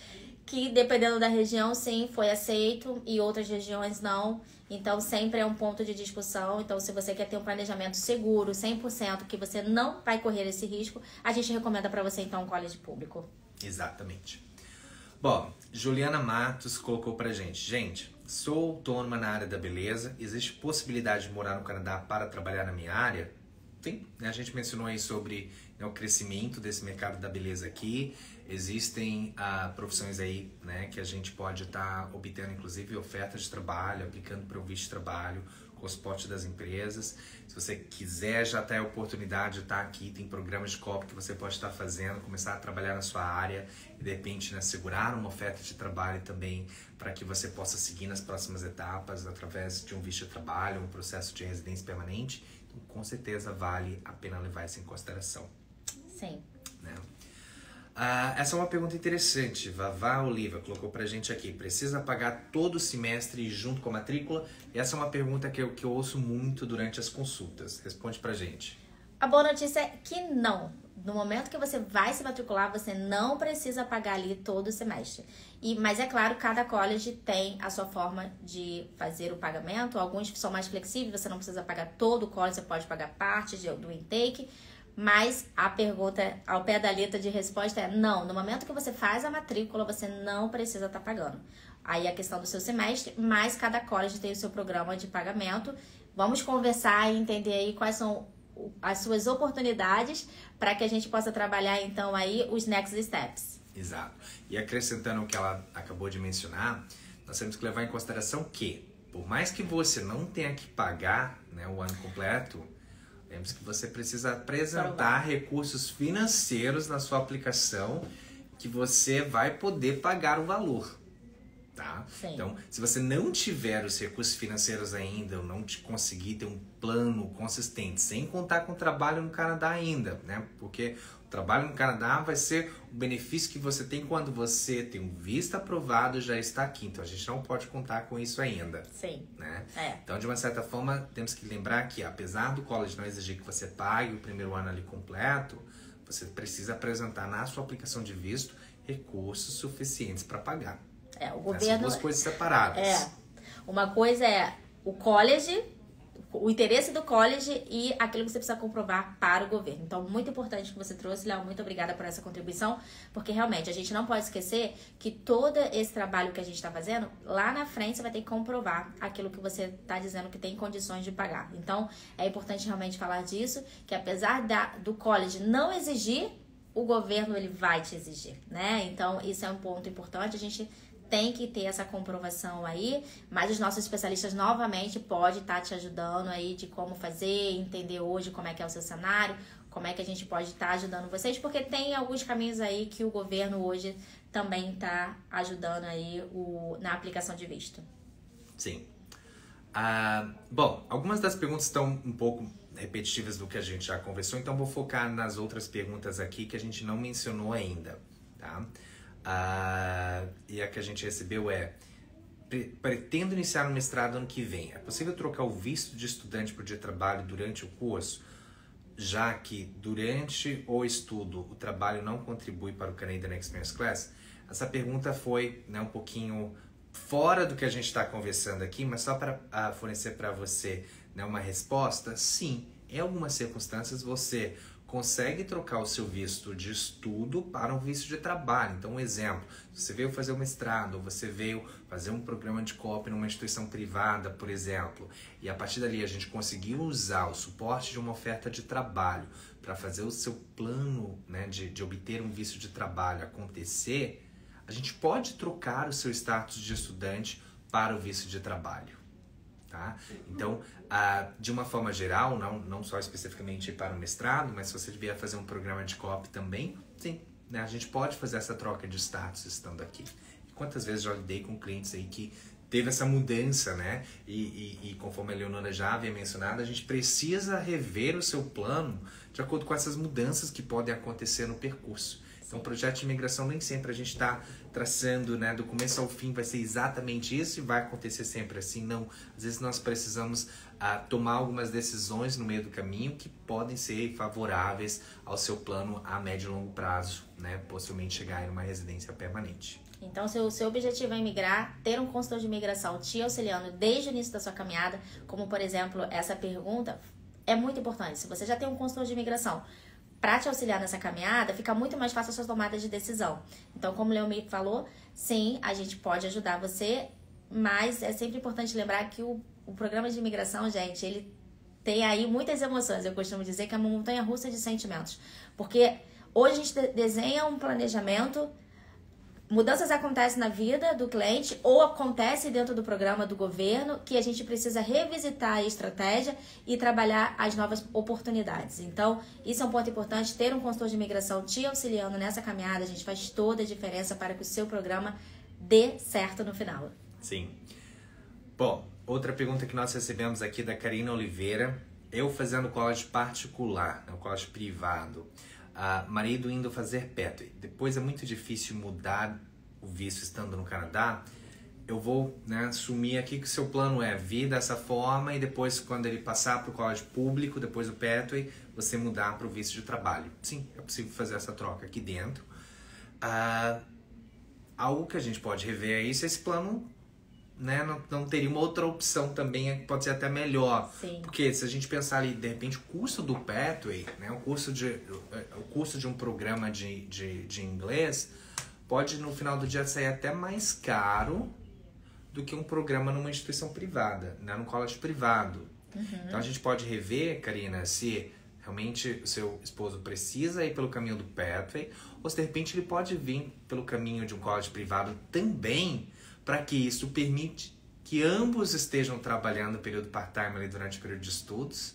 que, dependendo da região, sim, foi aceito e outras regiões não. Então, sempre é um ponto de discussão. Então, se você quer ter um planejamento seguro, 100%, que você não vai correr esse risco, a gente recomenda para você, então, um college público. Exatamente. Bom, Juliana Matos colocou pra gente. Gente, sou autônoma na área da beleza. Existe possibilidade de morar no Canadá para trabalhar na minha área? Sim, né? A gente mencionou aí sobre o crescimento desse mercado da beleza aqui. Existem profissões aí, né, que a gente pode estar obtendo, inclusive, ofertas de trabalho, aplicando para o visto de trabalho, com o suporte das empresas. Se você quiser já ter a oportunidade de estar aqui, tem programas de copy que você pode estar fazendo, começar a trabalhar na sua área e, de repente, né, segurar uma oferta de trabalho também para que você possa seguir nas próximas etapas através de um visto de trabalho, um processo de residência permanente. Então, com certeza, vale a pena levar isso em consideração. Sim. Né? Essa é uma pergunta interessante. Vavá Oliva colocou pra gente aqui. Precisa pagar todo o semestre junto com a matrícula? E essa é uma pergunta que eu ouço muito durante as consultas. Responde pra gente. A boa notícia é que não. No momento que você vai se matricular, você não precisa pagar ali todo o semestre. Mas é claro, cada college tem a sua forma de fazer o pagamento. Alguns são mais flexíveis, você não precisa pagar todo o college, você pode pagar parte do intake. Mas a pergunta ao pé da letra de resposta é não. No momento que você faz a matrícula, você não precisa estar pagando. Aí a questão do seu semestre, mas cada college tem o seu programa de pagamento. Vamos conversar e entender aí quais são as suas oportunidades para que a gente possa trabalhar então aí os next steps. Exato. E acrescentando o que ela acabou de mencionar, nós temos que levar em consideração que por mais que você não tenha que pagar, né, o ano completo, lembre-se que você precisa apresentar recursos financeiros na sua aplicação que você vai poder pagar o valor. Tá? Então, se você não tiver os recursos financeiros ainda, ou não conseguir ter um plano consistente, sem contar com o trabalho no Canadá ainda, né? Porque o trabalho no Canadá vai ser o benefício que você tem quando você tem um visto aprovado e já está aqui. Então, a gente não pode contar com isso ainda. Sim. Né? Então, de uma certa forma, temos que lembrar que, apesar do college não exigir que você pague o primeiro ano ali completo, você precisa apresentar na sua aplicação de visto recursos suficientes para pagar. O governo... São duas coisas separadas. Uma coisa é o college, o interesse do college e aquilo que você precisa comprovar para o governo. Então, muito importante que você trouxe, Léo. Muito obrigada por essa contribuição, porque realmente a gente não pode esquecer que todo esse trabalho que a gente está fazendo, lá na frente você vai ter que comprovar aquilo que você está dizendo que tem condições de pagar. Então, é importante realmente falar disso, que apesar do college não exigir, o governo ele vai te exigir, né? Então, isso é um ponto importante. A gente tem que ter essa comprovação aí, mas os nossos especialistas novamente podem estar te ajudando aí de como fazer, entender hoje como é que é o seu cenário, como é que a gente pode estar ajudando vocês, porque tem alguns caminhos aí que o governo hoje também está ajudando aí na aplicação de visto. Sim. Bom, algumas das perguntas estão um pouco repetitivas do que a gente já conversou, então vou focar nas outras perguntas aqui que a gente não mencionou ainda, tá? E a que a gente recebeu é: pretendo iniciar um mestrado ano que vem. É possível trocar o visto de estudante por dia de trabalho durante o curso, já que durante o estudo o trabalho não contribui para o Canadian Experience Class? Essa pergunta foi, né, um pouquinho fora do que a gente está conversando aqui, mas só para fornecer para você, né, uma resposta. Sim, em algumas circunstâncias você consegue trocar o seu visto de estudo para um visto de trabalho. Então, um exemplo, você veio fazer um mestrado, ou você veio fazer um programa de co-op numa instituição privada, por exemplo, e a partir dali a gente conseguiu usar o suporte de uma oferta de trabalho para fazer o seu plano, né, de obter um visto de trabalho acontecer, a gente pode trocar o seu status de estudante para o visto de trabalho. Tá? Então, de uma forma geral, não só especificamente para o mestrado, mas se você vier fazer um programa de co-op também, sim, né? A gente pode fazer essa troca de status estando aqui. Quantas vezes já lidei com clientes aí que teve essa mudança, né? E conforme a Leonora já havia mencionado, a gente precisa rever o seu plano de acordo com essas mudanças que podem acontecer no percurso. Então, o projeto de imigração nem sempre a gente está traçando, né, do começo ao fim vai ser exatamente isso e vai acontecer sempre assim, não. Às vezes nós precisamos tomar algumas decisões no meio do caminho que podem ser favoráveis ao seu plano a médio e longo prazo, né, possivelmente chegar em uma residência permanente. Então, se o seu objetivo é imigrar, ter um consultor de imigração te auxiliando desde o início da sua caminhada, como por exemplo essa pergunta, é muito importante. Se você já tem um consultor de imigração para te auxiliar nessa caminhada, fica muito mais fácil a sua tomada de decisão. Então, como o Leomir falou, sim, a gente pode ajudar você, mas é sempre importante lembrar que o programa de imigração, gente, ele tem aí muitas emoções. Eu costumo dizer que é uma montanha-russa de sentimentos. Porque hoje a gente desenha um planejamento, mudanças acontecem na vida do cliente ou acontece dentro do programa do governo que a gente precisa revisitar a estratégia e trabalhar as novas oportunidades. Então, isso é um ponto importante, ter um consultor de imigração te auxiliando nessa caminhada, a gente faz toda a diferença para que o seu programa dê certo no final. Sim. Bom, outra pergunta que nós recebemos aqui da Karina Oliveira: eu fazendo college particular, um college privado, marido indo fazer pathway, depois é muito difícil mudar o visto estando no Canadá. Eu vou, né, assumir aqui que o seu plano é vir dessa forma e depois, quando ele passar para o college público, depois do pathway, você mudar para o visto de trabalho. Sim, é possível fazer essa troca aqui dentro. Algo que a gente pode rever é isso, esse plano, né, não teria uma outra opção também, pode ser até melhor. Sim. Porque se a gente pensar ali, de repente, o custo do pathway, né, o custo de um programa de inglês, pode no final do dia sair até mais caro do que um programa numa instituição privada, né, num college privado. Uhum. Então a gente pode rever, Karina, se realmente o seu esposo precisa ir pelo caminho do pathway, ou se de repente ele pode vir pelo caminho de um college privado também, para que isso que ambos estejam trabalhando no período part-time ali durante o período de estudos,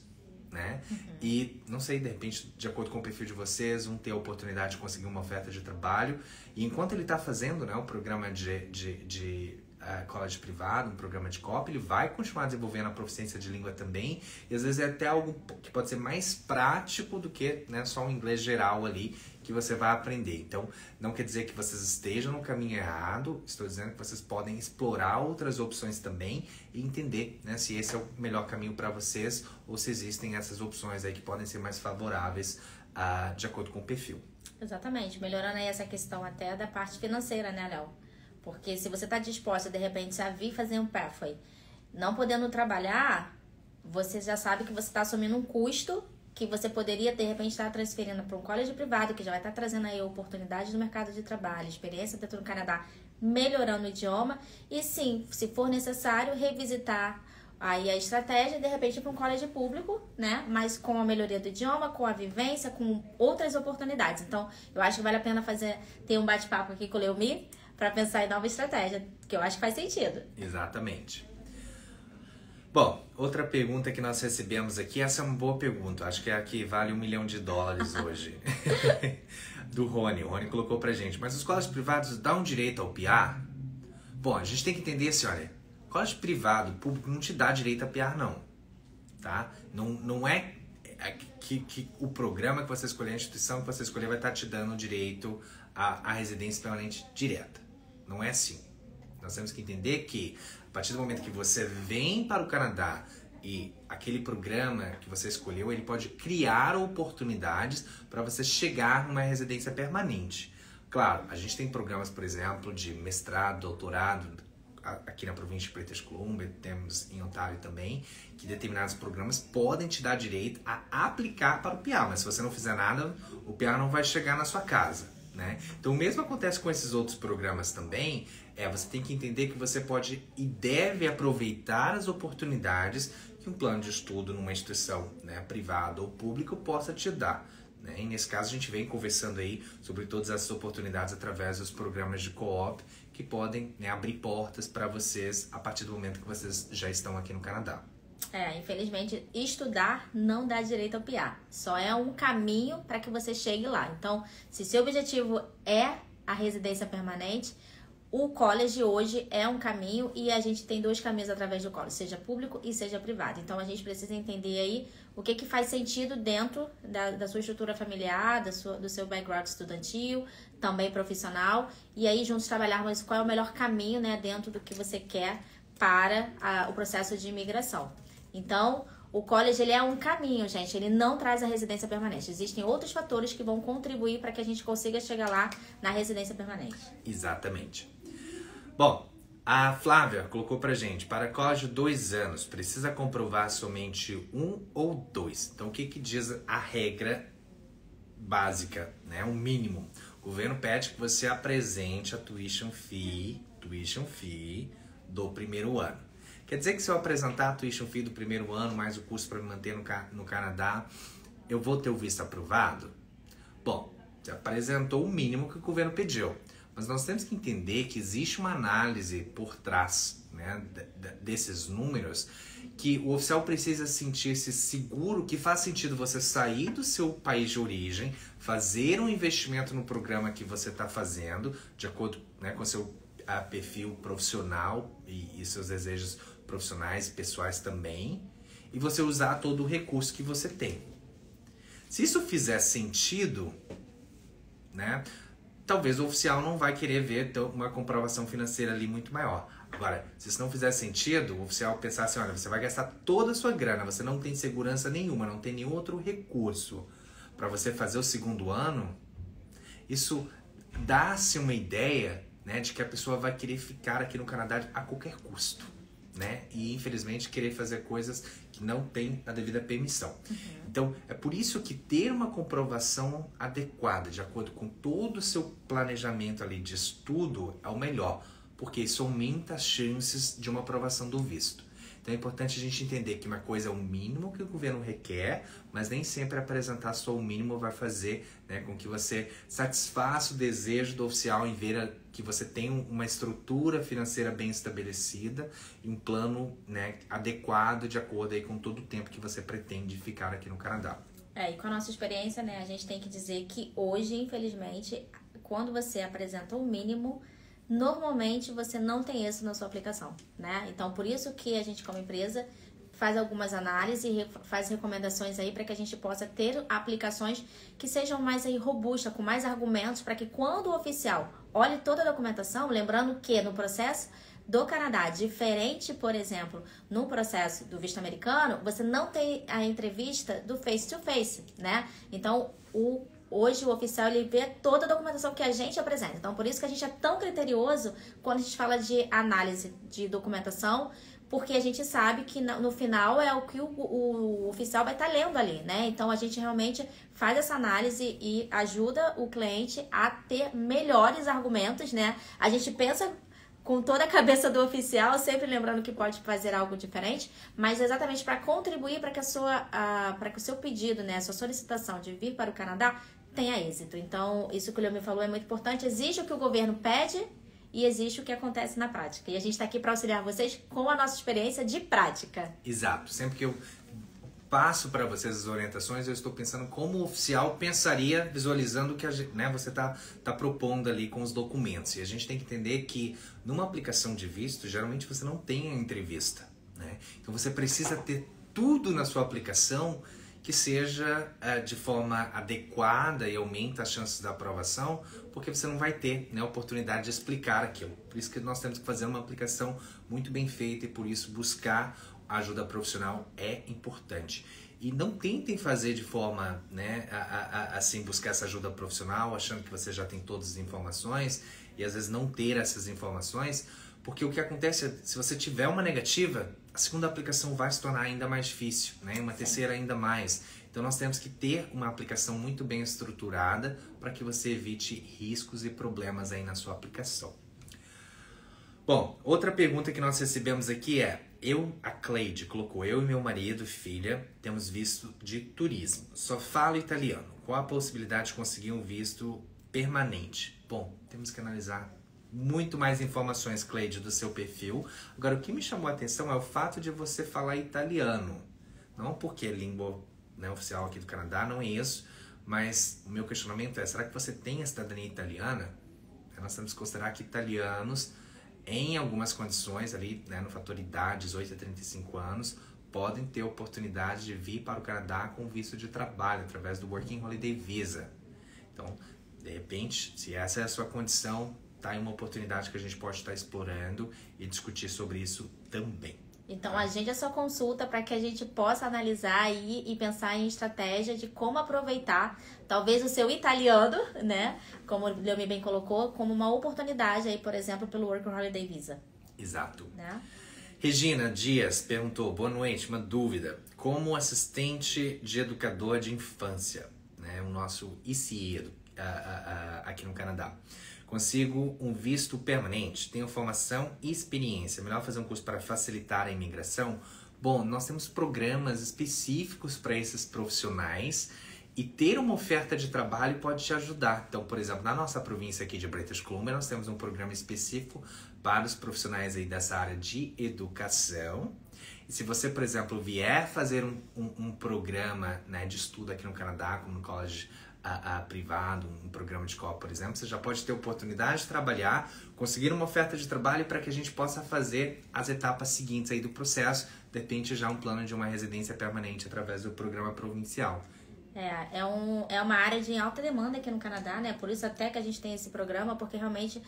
né? E, não sei, de repente, de acordo com o perfil de vocês, ter a oportunidade de conseguir uma oferta de trabalho. E enquanto ele está fazendo, né, um programa de college privado, um programa de COP, ele vai continuar desenvolvendo a proficiência de língua também. E às vezes é até algo que pode ser mais prático do que, né, só um inglês geral ali que você vai aprender. Então, não quer dizer que vocês estejam no caminho errado, estou dizendo que vocês podem explorar outras opções também e entender, né, se esse é o melhor caminho para vocês ou se existem essas opções aí que podem ser mais favoráveis de acordo com o perfil. Exatamente, melhorando aí essa questão até da parte financeira, né, Léo? Porque se você está disposta, de repente, a vir fazer um pathway, não podendo trabalhar, você já sabe que você está assumindo um custo que você poderia, de repente, estar transferindo para um college privado, que já vai estar trazendo aí oportunidades no mercado de trabalho, experiência dentro do Canadá, melhorando o idioma. E sim, se for necessário, revisitar aí a estratégia, de repente, para um college público, né? Mas com a melhoria do idioma, com a vivência, com outras oportunidades. Então, eu acho que vale a pena ter um bate-papo aqui com o Leomi para pensar em nova estratégia, que eu acho que faz sentido. Exatamente. Bom, outra pergunta que nós recebemos aqui, essa é uma boa pergunta, acho que é a que vale $1 milhão hoje, do Rony. O Rony colocou pra gente, mas os colégios privados dão direito ao PR? Bom, a gente tem que entender assim, olha, colégio privado, público, não te dá direito a PR não, tá? Não é que o programa que você escolher, a instituição que você escolher vai estar te dando direito à residência permanente direta. Não é assim. Nós temos que entender que a partir do momento que você vem para o Canadá e aquele programa que você escolheu, ele pode criar oportunidades para você chegar numa residência permanente. Claro, a gente tem programas, por exemplo, de mestrado, doutorado, aqui na província de British Columbia, temos em Ontário também, que determinados programas podem te dar direito a aplicar para o PR, mas se você não fizer nada, o PR não vai chegar na sua casa. Né? Então o mesmo acontece com esses outros programas também, você tem que entender que você pode e deve aproveitar as oportunidades que um plano de estudo numa instituição, né, privada ou pública possa te dar. Né? E nesse caso a gente vem conversando aí sobre todas essas oportunidades através dos programas de co-op que podem, né, abrir portas para vocês a partir do momento que vocês já estão aqui no Canadá. Infelizmente, estudar não dá direito ao PR. Só é um caminho para que você chegue lá. Então, se seu objetivo é a residência permanente, o college hoje é um caminho e a gente tem 2 caminhos através do college, seja público e seja privado. Então, a gente precisa entender aí o que faz sentido dentro da sua estrutura familiar, do seu background estudantil, também profissional. E aí, juntos trabalharmos qual é o melhor caminho, né, dentro do que você quer para o processo de imigração. Então, o college ele é um caminho, gente. Ele não traz a residência permanente. Existem outros fatores que vão contribuir para que a gente consiga chegar lá na residência permanente. Exatamente. Bom, a Flávia colocou pra gente, para college 2 anos, precisa comprovar somente 1 ou 2. Então, o que diz a regra básica, né? O mínimo. O governo pede que você apresente a tuition fee do primeiro ano. Quer dizer que se eu apresentar a tuition fee do primeiro ano, mais o custo para me manter no Canadá, eu vou ter o visto aprovado? Bom, você apresentou o mínimo que o governo pediu. Mas nós temos que entender que existe uma análise por trás, né, desses números, que o oficial precisa sentir-se seguro que faz sentido você sair do seu país de origem, fazer um investimento no programa que você está fazendo, de acordo, né, com seu perfil profissional e seus desejos profissionais e pessoais também, e você usar todo o recurso que você tem. Se isso fizer sentido, né, talvez o oficial não vai querer ver uma comprovação financeira ali muito maior. Agora, se isso não fizer sentido, o oficial pensar assim, olha, você vai gastar toda a sua grana, você não tem segurança nenhuma, não tem nenhum outro recurso para você fazer o segundo ano, isso dá-se uma ideia, né, de que a pessoa vai querer ficar aqui no Canadá a qualquer custo, né? E infelizmente querer fazer coisas que não tem a devida permissão. Então é por isso que ter uma comprovação adequada, de acordo com todo o seu planejamento ali de estudo, é o melhor, porque isso aumenta as chances de uma aprovação do visto. Então é importante a gente entender que uma coisa é o mínimo que o governo requer, mas nem sempre apresentar só o mínimo vai fazer, né, com que você satisfaça o desejo do oficial em ver que você tem uma estrutura financeira bem estabelecida e um plano, né, adequado de acordo aí com todo o tempo que você pretende ficar aqui no Canadá. E com a nossa experiência, né, a gente tem que dizer que hoje, infelizmente, quando você apresenta o mínimo, normalmente você não tem isso na sua aplicação, né? Então, por isso que a gente, como empresa, faz algumas análises e faz recomendações aí para que a gente possa ter aplicações que sejam mais aí robustas, com mais argumentos, para que quando o oficial olhe toda a documentação, lembrando que no processo do Canadá, diferente, por exemplo, no processo do visto americano, você não tem a entrevista do face-to-face, né? Então, hoje o oficial ele vê toda a documentação que a gente apresenta. Então, por isso que a gente é tão criterioso quando a gente fala de análise de documentação, porque a gente sabe que no final é o que o oficial vai estar lendo ali, né? Então, a gente realmente faz essa análise e ajuda o cliente a ter melhores argumentos, né? A gente pensa com toda a cabeça do oficial, sempre lembrando que pode fazer algo diferente, mas exatamente para contribuir para que para que o seu pedido, né, a sua solicitação de vir para o Canadá tenha êxito. Então, isso que o Leo me falou é muito importante. Existe o que o governo pede e existe o que acontece na prática. E a gente está aqui para auxiliar vocês com a nossa experiência de prática. Exato. Sempre que eu passo para vocês as orientações, eu estou pensando como o oficial pensaria visualizando o que você está propondo ali com os documentos. E a gente tem que entender que numa aplicação de visto, geralmente você não tem a entrevista, né? Então você precisa ter tudo na sua aplicação que seja de forma adequada e aumenta as chances da aprovação, porque você não vai ter, né, a oportunidade de explicar aquilo. Por isso que nós temos que fazer uma aplicação muito bem feita e por isso buscar ajuda profissional é importante. E não tentem fazer de forma, né, assim, buscar essa ajuda profissional, achando que você já tem todas as informações e às vezes não ter essas informações, porque o que acontece é, se você tiver uma negativa, a segunda aplicação vai se tornar ainda mais difícil, né, uma terceira ainda mais. Então nós temos que ter uma aplicação muito bem estruturada para que você evite riscos e problemas aí na sua aplicação. Bom, outra pergunta que nós recebemos aqui é: a Cleide colocou, eu e meu marido e filha temos visto de turismo, só falo italiano, qual a possibilidade de conseguir um visto permanente? Bom, temos que analisar muito mais informações, Cleide, do seu perfil. Agora, o que me chamou a atenção é o fato de você falar italiano, não porque é língua, né, oficial aqui do Canadá, não é isso, mas o meu questionamento é, será que você tem a cidadania italiana? Nós temos que considerar que italianos, em algumas condições ali, né, no fator idade, 18 a 35 anos, podem ter oportunidade de vir para o Canadá com visto de trabalho, através do Working Holiday Visa. Então, de repente, se essa é a sua condição, tá aí uma oportunidade que a gente pode estar explorando e discutir sobre isso também. Então, agende a sua consulta para que a gente possa analisar aí e pensar em estratégia de como aproveitar, talvez o seu italiano, né, como o Leo bem colocou, como uma oportunidade aí, por exemplo, pelo Work Holiday Visa. Exato. Né? Regina Dias perguntou, boa noite, uma dúvida. Como assistente de educador de infância, né, o nosso ICE aqui no Canadá, consigo um visto permanente, tenho formação e experiência, melhor fazer um curso para facilitar a imigração? Bom, nós temos programas específicos para esses profissionais e ter uma oferta de trabalho pode te ajudar. Então, por exemplo, na nossa província aqui de British Columbia, nós temos um programa específico para os profissionais aí dessa área de educação. E se você, por exemplo, vier fazer um programa, né, de estudo aqui no Canadá, como no college privado, um programa de escola, por exemplo, você já pode ter oportunidade de trabalhar, conseguir uma oferta de trabalho para que a gente possa fazer as etapas seguintes aí do processo, de repente já um plano de uma residência permanente através do programa provincial. É uma área de alta demanda aqui no Canadá, né? Por isso até que a gente tem esse programa, porque realmente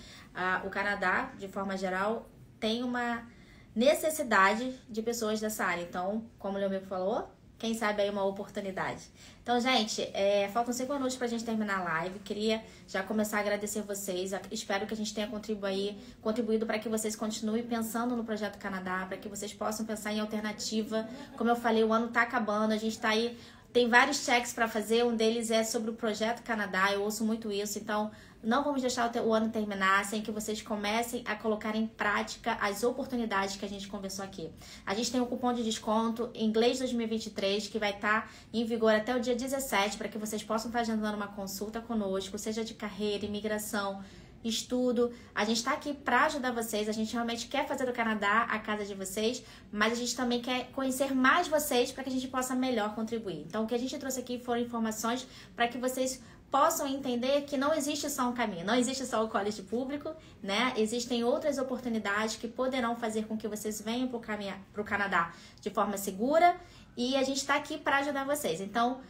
o Canadá, de forma geral, tem uma necessidade de pessoas dessa área. Então, como o Leo falou, quem sabe aí uma oportunidade. Então, gente, faltam 5 minutos pra gente terminar a live. Queria já começar a agradecer vocês. Espero que a gente tenha contribuído para que vocês continuem pensando no Projeto Canadá, para que vocês possam pensar em alternativa. Como eu falei, o ano tá acabando, a gente tá aí Tem vários checks para fazer, um deles é sobre o Projeto Canadá, eu ouço muito isso, então não vamos deixar o ano terminar sem que vocês comecem a colocar em prática as oportunidades que a gente conversou aqui. A gente tem um cupom de desconto Inglês 2023 que vai estar em vigor até o dia 17 para que vocês possam estar agendando uma consulta conosco, seja de carreira, imigração, estudo. A gente está aqui para ajudar vocês, a gente realmente quer fazer do Canadá a casa de vocês, mas a gente também quer conhecer mais vocês para que a gente possa melhor contribuir. Então o que a gente trouxe aqui foram informações para que vocês possam entender que não existe só um caminho, não existe só o college público, né? Existem outras oportunidades que poderão fazer com que vocês venham para o Canadá de forma segura e a gente está aqui para ajudar vocês. Então,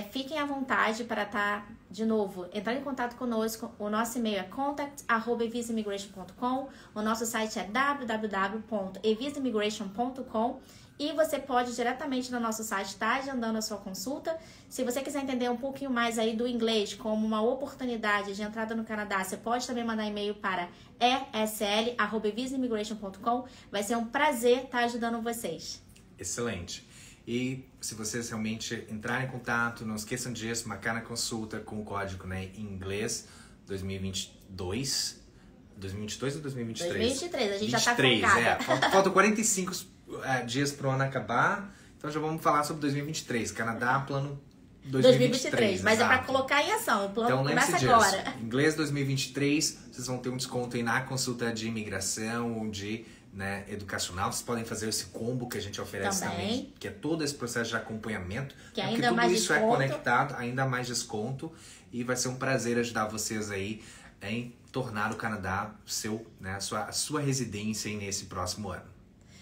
fiquem à vontade para estar, de novo, entrando em contato conosco. O nosso e-mail é contact@evisaimmigration.com, o nosso site é www.evisaimmigration.com e você pode diretamente no nosso site estar agendando a sua consulta. Se você quiser entender um pouquinho mais aí do inglês como uma oportunidade de entrada no Canadá, você pode também mandar e-mail para esl@evisaimmigration.com. Vai ser um prazer estar ajudando vocês. Excelente. E se vocês realmente entrarem em contato, não esqueçam disso, marcar na consulta com o código, né, em inglês 2022. 2022 ou 2023? 2023, a gente 23, já tá focada. Faltam 45 dias pro ano acabar, então já vamos falar sobre 2023. Canadá, plano 2023. Mas exato. é para colocar em ação, o plano Então começa lembre-se agora. disso. Inglês 2023, vocês vão ter um desconto aí na consulta de imigração ou de, né, educacional. Vocês podem fazer esse combo que a gente oferece também, que é todo esse processo de acompanhamento. Que porque ainda tudo mais isso desconto. é conectado, ainda mais desconto. E vai ser um prazer ajudar vocês aí em tornar o Canadá a sua residência aí nesse próximo ano.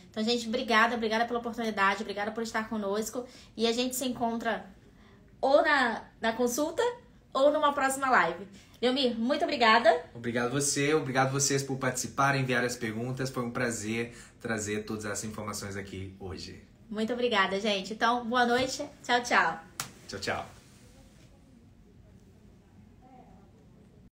Então, gente, obrigada pela oportunidade, obrigada por estar conosco. E a gente se encontra ou na consulta ou numa próxima live. Leomir, muito obrigada. Obrigado vocês por participarem, enviar as perguntas. Foi um prazer trazer todas essas informações aqui hoje. Muito obrigada, gente. Então, boa noite. Tchau, tchau. Tchau, tchau.